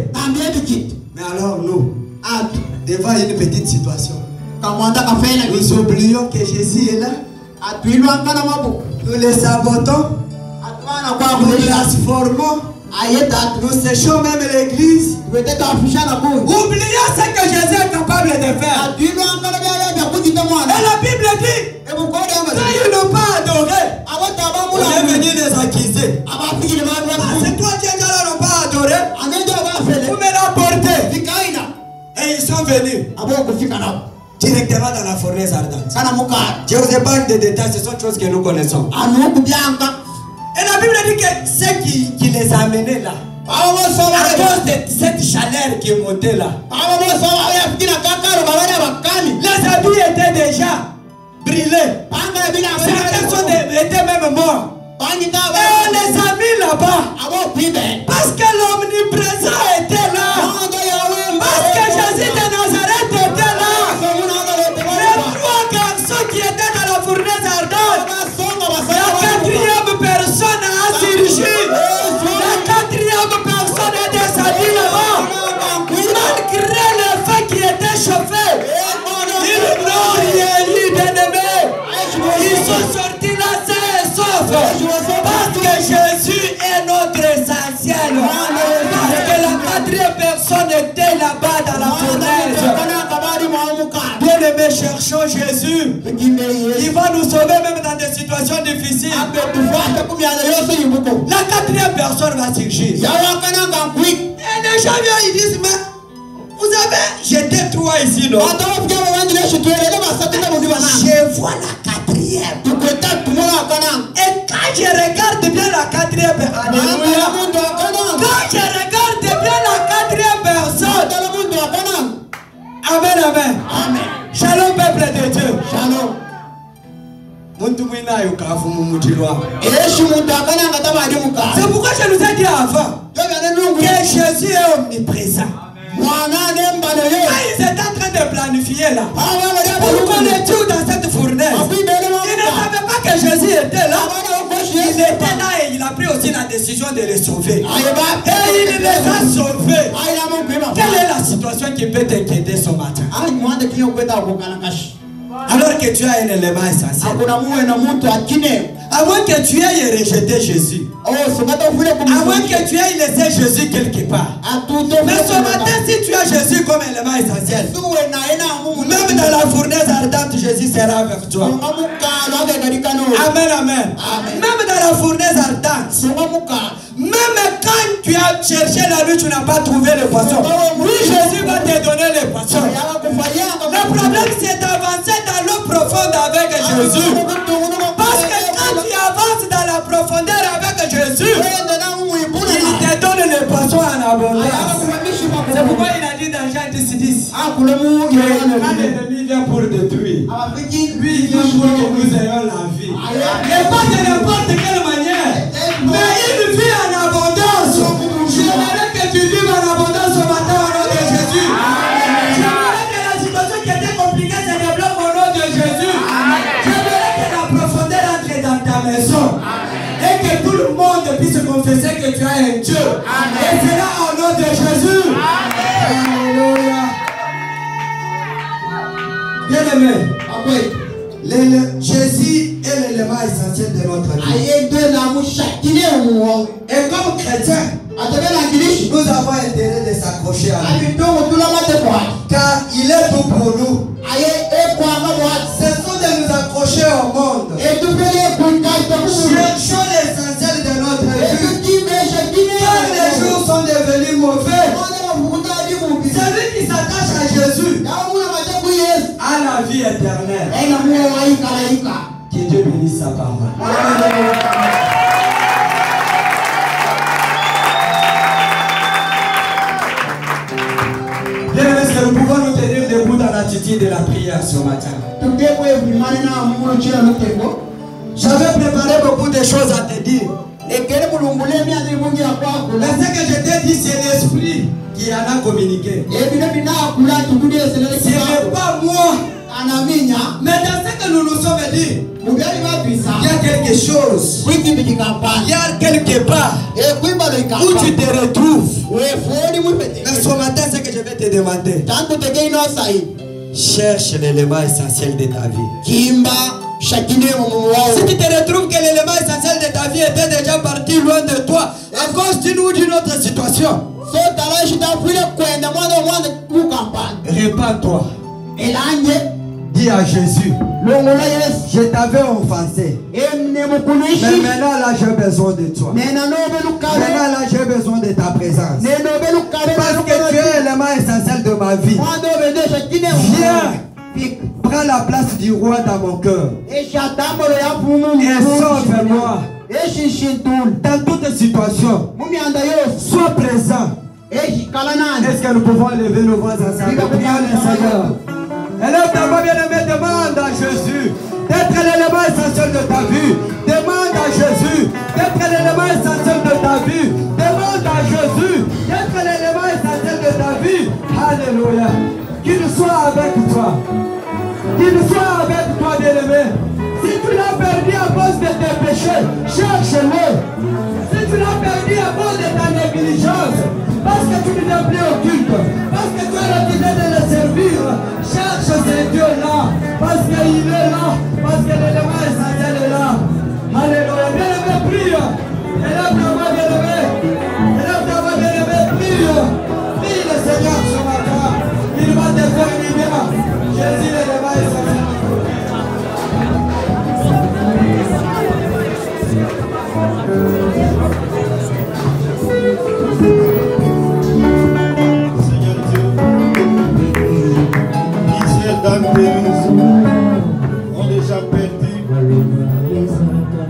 Mais alors nous, devant une petite situation, nous oublions que Jésus est là. Nous les sabotons, nous transformons, nous séchons même l'église. Oublions ce que Jésus est capable de faire. Et la Bible dit, quand ils n'ont pas adoré, on est venu les accuser. C'est toi qui n'ont pas adoré, vous me l'apportez. Et ils sont venus directement dans la fournaise ardente. Je vous épargne des détails, ce sont des choses que nous connaissons. Et la Bible dit que ceux qui les amenaient là, à cause de cette chaleur qui est montée là, les habits étaient déjà brûlés. Certains étaient même morts. Et on les a mis là-bas parce que l'omniprésent était là. Parce que Jésus de Nazareth était là. Les trois garçons qui étaient dans la fournaise ardente, la quatrième personne a surgi. La quatrième personne est descendue là-bas. Malgré le feu qui était chauffé, ils n'ont rien eu d'ennemi. Ils sont sortis là sains et saufs. Parce que Jésus est notre essentiel. Parce que la quatrième personne était là-bas dans la fournaise. Bien aimé, cherchons Jésus. Il va nous sauver même dans des situations difficiles. La quatrième personne va surgir. Et les gens viennent, ils disent, mais vous avez jeté trois ici, non? Je vois la quatrième. Et quand je regarde bien la quatrième personne, Amen, amen. Shalom, peuple de Dieu. Shalom. C'est pourquoi je nous ai dit avant que Jésus est omniprésent. Ils étaient en train de planifier là. Pourquoi on est tous dans cette fournaise? Ils ne savaient pas que Jésus était là. Il était là et il a pris aussi la décision de les sauver. Et il les a sauvés. Quelle est la situation qui peut t'inquiéter ce matin? Alors que tu as un élément essentiel. Avant que tu ailles rejeter Jésus. Avant que tu ailles laisser Jésus quelque part. Mais ce matin, si tu as Jésus comme élément essentiel, même dans la fournaise ardente, Jésus sera avec toi. Amen, amen. Même dans la fournaise ardente, même quand tu as cherché la nuit, tu n'as pas trouvé le poisson. Oui, Jésus va te donner le poisson. Le problème, c'est d'avancer dans l'eau profonde avec Jésus. Parce que quand tu avances dans la profondeur avec Jésus, il te donne le poisson en abondance. C'est pourquoi il a dit dans Jean 10:10 que l'ennemi vient pour détruire. Lui, il vient pour que nous ayons la vie. Et pas de n'importe quelle manière, mais une vie en abondance. J'aimerais que tu vives en abondance ce matin au nom de Jésus. J'aimerais que la situation qui était compliquée se débloque au nom de Jésus. J'aimerais que la profondeur entre dans ta maison. puisses confesser que tu as un Dieu. Et c'est là au nom de Jésus. Alléluia. Bien-aimé, Jésus est l'élément essentiel de notre vie. Et comme chrétiens, nous avons intérêt de s'accrocher à lui. Car il est tout pour nous. Ce sont de nous accrocher au monde. Cherchons l'essentiel de notre vie. Car les jours sont devenus mauvais. Celui qui s'attache à Jésus a la vie éternelle. Que Dieu bénisse sa parole. Bien, est-ce que nous pouvons nous tenir debout dans l'attitude de la prière ce matin? J'avais préparé beaucoup de choses à te dire. Mais ce que je t'ai dit, c'est l'esprit qui en a communiqué. Ce n'est pas moi. Mais dans ce que nous nous sommes dit, il y a quelque chose. Il y a quelque part où tu te retrouves. Mais ce matin, ce que je vais te demander, cherche l'élément essentiel de ta vie. Si tu te retrouves que l'élément essentiel de ta vie était déjà parti loin de toi à cause d'une ou d'une autre situation, répands-toi. Dis à Jésus, je t'avais offensé. Mais maintenant là j'ai besoin de toi. Maintenant là j'ai besoin de ta présence. Parce que tu es l'élément essentiel de ma vie. Viens, prends la place du roi dans mon cœur. Et sauve-moi. Dans toutes situations, sois présent. Est-ce que nous pouvons lever nos voix ensemble? Prions le Seigneur. Élève ta voix, bien-aimé, demande à Jésus d'être l'élément essentiel de ta vie. Demande à Jésus d'être l'élément essentiel de ta vie. Demande à Jésus d'être l'élément essentiel de ta vie. Alléluia. Qu'il soit avec toi. Qu'il soit avec toi, bien-aimé. Si tu l'as perdu à cause de tes péchés, cherche-le. Si tu l'as perdu à cause de ta négligence, parce que tu ne l'as plus au culte, parce que tu as refusé de le servir, cherche ce Dieu-là, parce qu'il est là, parce que l'élément essentiel est là. Alléluia. Bien-aimé, prie. Élève ta voix, bien-aimé. Élève ta voix, bien-aimé, prie. Prie le Seigneur ce matin. Il va te faire du bien. Jésus, l'élément essentiel. Seigneur Dieu, plusieurs d'entre nous ont déjà perdu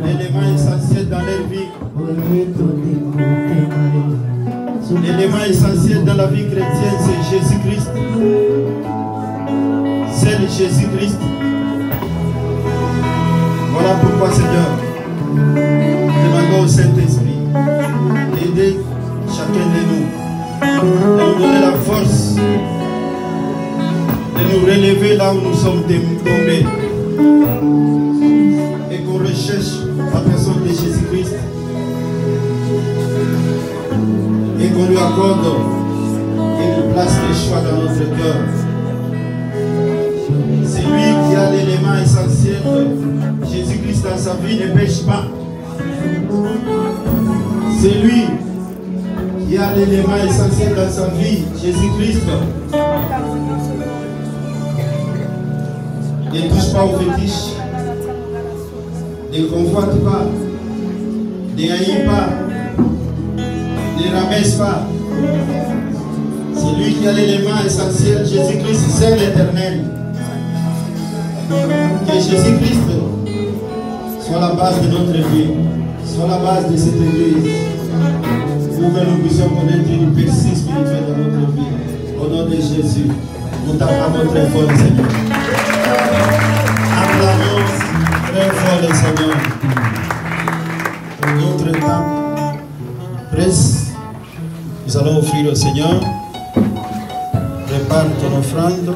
l'élément essentiel dans leur vie. L'élément essentiel dans la vie chrétienne, c'est Jésus-Christ. C'est Jésus-Christ. Voilà pourquoi, Seigneur, demandons au Saint-Esprit d'aider chacun de nous, de nous donner la force, de nous relever là où nous sommes tombés, et qu'on recherche la personne de Jésus-Christ et qu'on lui accorde une place de choix dans notre cœur. C'est lui qui a l'élément essentiel. Jésus-Christ dans sa vie ne pêche pas. C'est lui qui a l'élément essentiel dans sa vie, Jésus-Christ. Ne touche pas aux fétiches, ne convoite pas, ne haït pas, ne ramasse pas. C'est lui qui a l'élément essentiel, Jésus-Christ, c'est l'Éternel. Que Jésus-Christ soit la base de notre vie, soit la base de cette église, pour que nous puissions connaître une percée spirituelle dans notre vie. Au nom de Jésus, nous t'acclamons très fort, Seigneur. Acclamons très fort, le Seigneur. Notre temps presse. Nous allons offrir au Seigneur. Prépare ton offrande.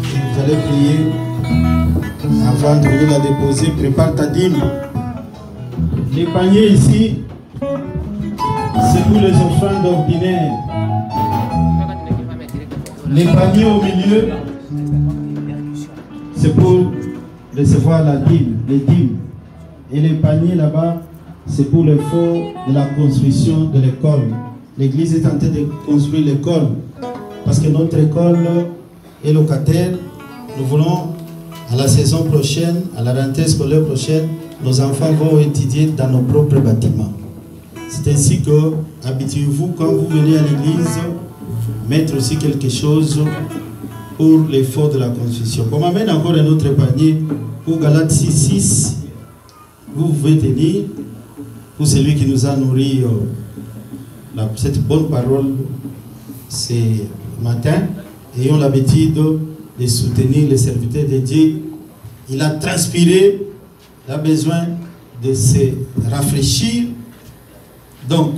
Vous allez prier avant de venir la déposer. Prépare ta dîme. Les paniers ici, c'est pour les offrandes ordinaires. Les paniers au milieu, c'est pour recevoir la dîme, les dîmes. Et les paniers là-bas, c'est pour le fonds de la construction de l'école. L'église est en train de construire l'école parce que notre école est locataire. Nous voulons, à la saison prochaine, à la rentrée scolaire prochaine, nos enfants vont étudier dans nos propres bâtiments. C'est ainsi que, habituez-vous, quand vous venez à l'église, mettre aussi quelque chose pour l'effort de la construction. On m'amène encore un autre panier pour Galates 6:6. Vous pouvez tenir pour celui qui nous a nourri cette bonne parole ce matin. Ayons l'habitude de soutenir les serviteurs de Dieu. Il a transpiré, il a besoin de se rafraîchir. Donc,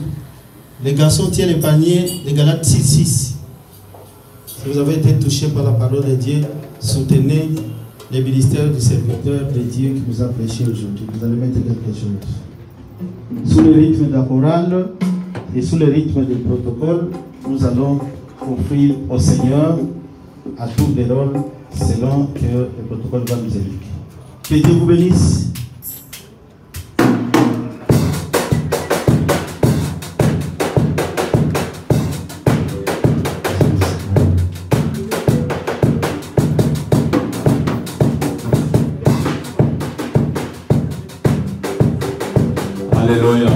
les garçons tiennent le panier de Galates 6:6. Si vous avez été touché par la parole de Dieu, soutenez le ministère du serviteur de Dieu qui nous a prêché aujourd'hui. Vous allez mettre quelque chose. Sous le rythme de la chorale et sous le rythme du protocole, nous allons offrir au Seigneur à tour de rôle selon que le protocole va nous indiquer. Que Dieu vous bénisse. Alléluia.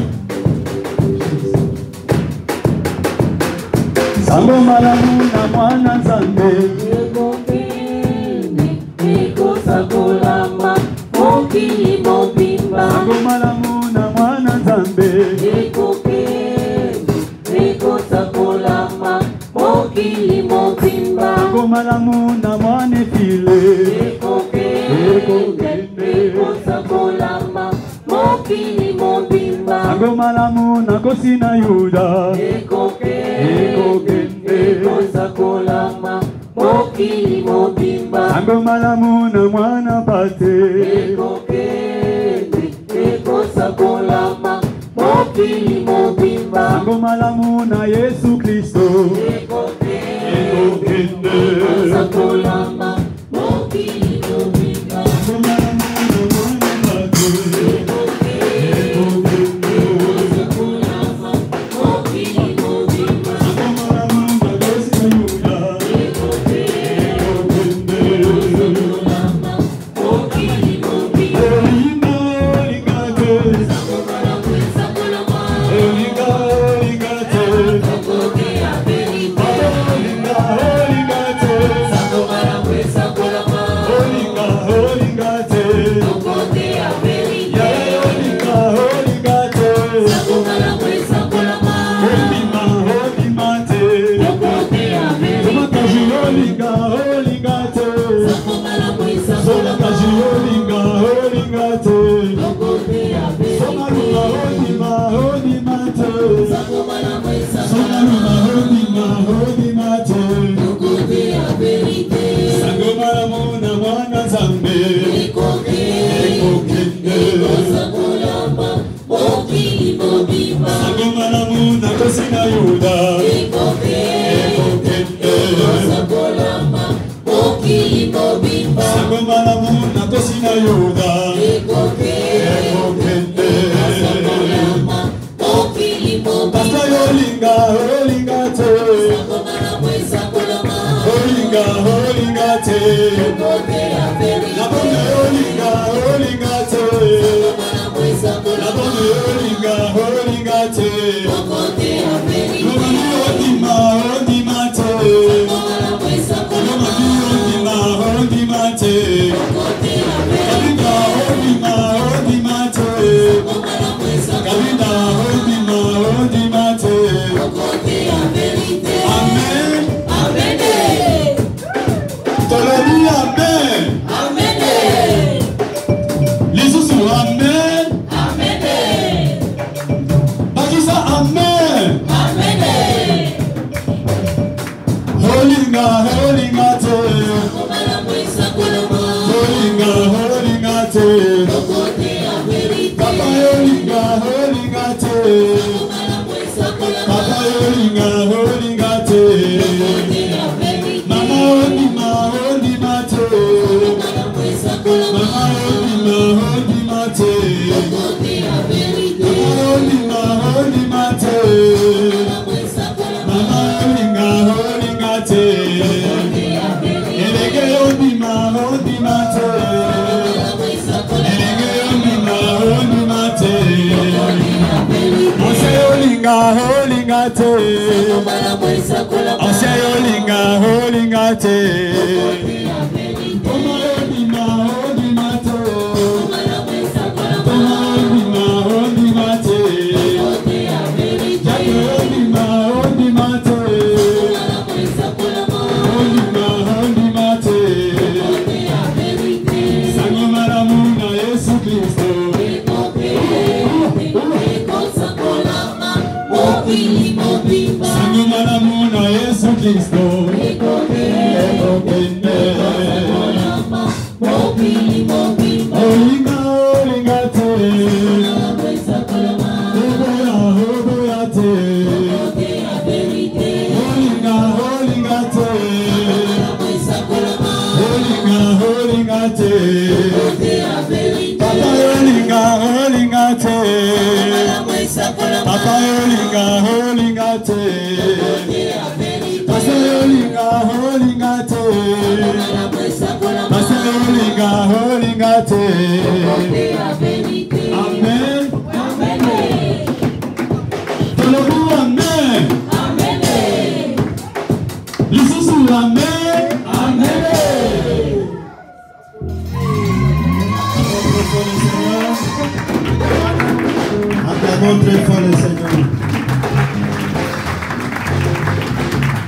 Sango malamu na mwana nzambe eko sakolama mokili mobimba. Sango malamu na mwana nzambe eko sakolama mokili mobimba. Sango malamu na mwana file eko sakolama mokili mobimba. Sango malamu na kosi na Yuda eko sakolama mokili mobimba. Sango malamu na mwana pate eko sakolama mokili mobimba. Sango malamu na Yesu Kristo eko sakolama mokili mobimba. Sango malamu na mwana pate Amen.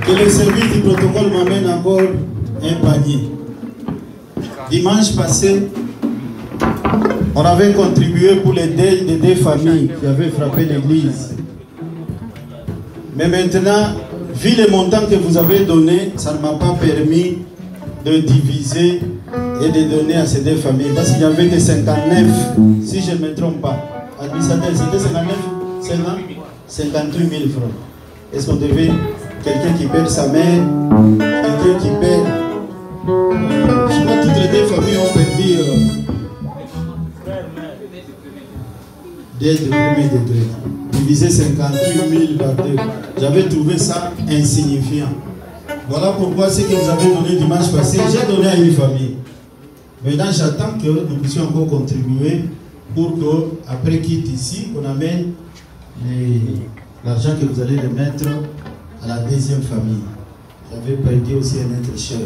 Que le service du protocole m'amène encore un panier. Dimanche passé, on avait contribué pour les deuils des deux familles qui avaient frappé l'église. Mais maintenant, vu les montants que vous avez donnés, ça ne m'a pas permis de diviser et de donner à ces deux familles. Parce qu'il n'y avait que 59, si je ne me trompe pas. Administrateur, c'était 59, 58 000 francs. Est-ce qu'on devait, quelqu'un qui perd sa mère, quelqu'un qui perd... je crois que toutes les deux familles ont perdu dès le premier degré. Diviser 58 000 par 2. J'avais trouvé ça insignifiant. Voilà pourquoi ce que vous avez donné dimanche passé, j'ai donné à une famille. Maintenant, j'attends que nous puissions encore contribuer pour qu'après quitte ici, on amène l'argent que vous allez le mettre à la deuxième famille. J'avais perdu aussi un être cher.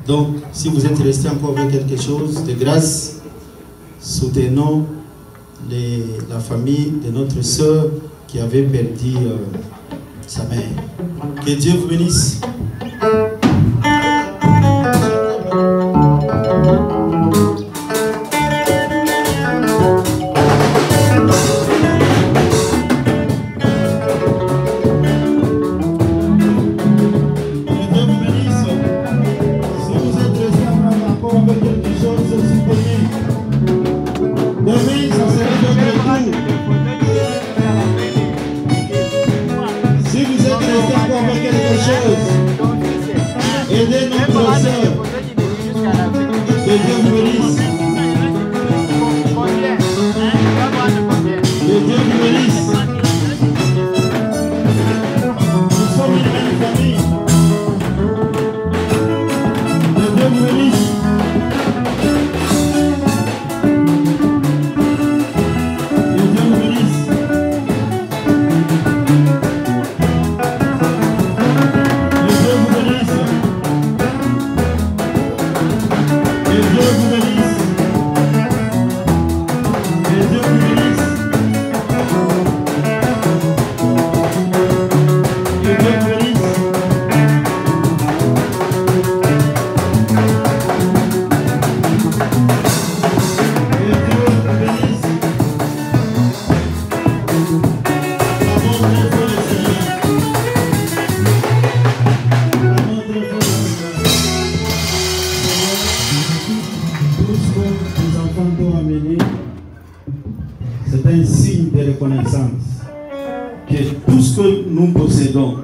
Donc, si vous êtes resté encore avec quelque chose de grâce, soutenons la famille de notre sœur qui avait perdu sa mère. Que Dieu vous bénisse. Aidez notre sœur. Que Dieu vous bénisse. Que Dieu vous bénisse. Nous sommes une même famille. Que Dieu vous bénisse. Que Dieu vous bénisse. C'est un signe de reconnaissance que tout ce que nous possédons,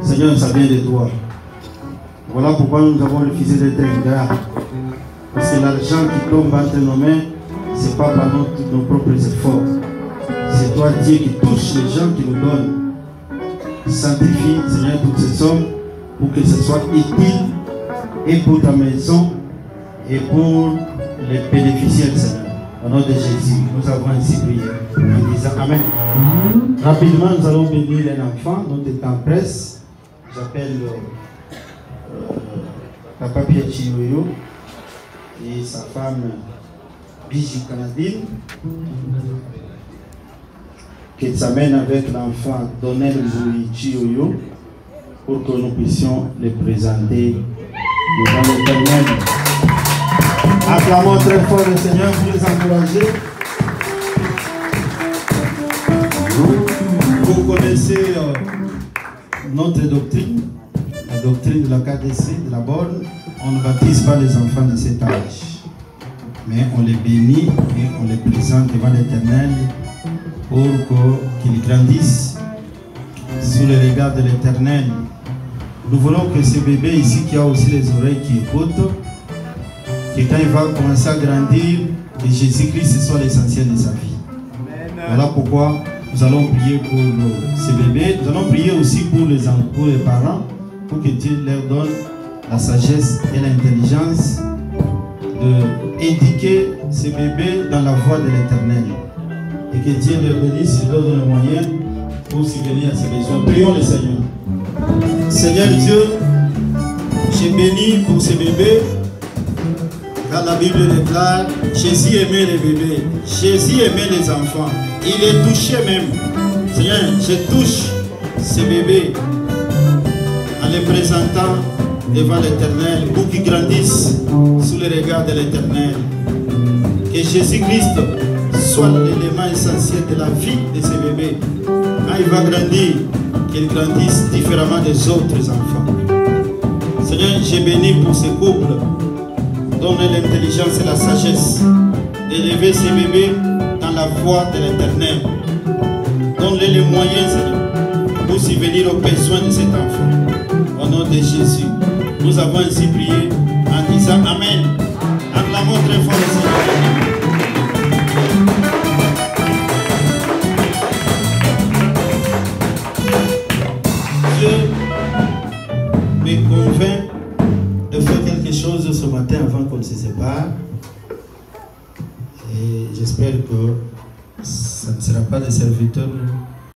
Seigneur, ça vient de toi. Voilà pourquoi nous avons refusé d'être ingrats. Parce que l'argent qui tombe entre nos mains, ce n'est pas par nos propres efforts. C'est toi, Dieu, qui touche les gens qui nous donnent. Sanctifie, Seigneur, toutes ces sommes pour que ce soit utile et pour ta maison et pour les bénéficiaires, Seigneur. Au nom de Jésus, nous avons ainsi prié en disant Amen. Rapidement, nous allons bénir un enfant. Notre temps presse. J'appelle Papa Pierre Chiyoyo et sa femme Biji Canadine, qui s'amène avec l'enfant Donnel Zoui Chiyoyo pour que nous puissions les présenter devant l'Éternel. Acclamons très fort le Seigneur pour les encourager. Vous connaissez notre doctrine, la doctrine de la KDC, de la borne. On ne baptise pas les enfants de cet âge, mais on les bénit et on les présente devant l'Éternel pour qu'ils grandissent sous le regard de l'Éternel. Nous voulons que ce bébé ici qui a aussi les oreilles qui écoutent, que quand il va commencer à grandir, que Jésus-Christ soit l'essentiel de sa vie. Voilà pourquoi nous allons prier pour ces bébés. Nous allons prier aussi pour les parents, pour que Dieu leur donne la sagesse et l'intelligence d'éduquer ces bébés dans la voie de l'Éternel. Et que Dieu leur bénisse et leur donne le moyen pour subvenir à ses besoins. Prions le Seigneur. Seigneur Dieu, j'ai béni pour ces bébés. Car la Bible déclare, Jésus aimait les bébés, Jésus aimait les enfants. Il les touchait même. Seigneur, je touche ces bébés en les présentant devant l'Éternel pour qu'ils grandissent sous le regard de l'Éternel. Que Jésus-Christ soit l'élément essentiel de la vie de ces bébés. Quand il va grandir, qu'ils grandissent différemment des autres enfants. Seigneur, j'ai béni pour ces couples. Donne l'intelligence et la sagesse d'élever ces bébés dans la voie de l'Éternel. Donne-les les moyens, Seigneur, pour subvenir aux besoins de cet enfant. Au nom de Jésus, nous avons ainsi prié en disant Amen. Acclamons très fort le Seigneur. Dieu me convainc de faire quelque chose ce matin avant qu'on se sépare. Et j'espère que ça ne sera pas des serviteurs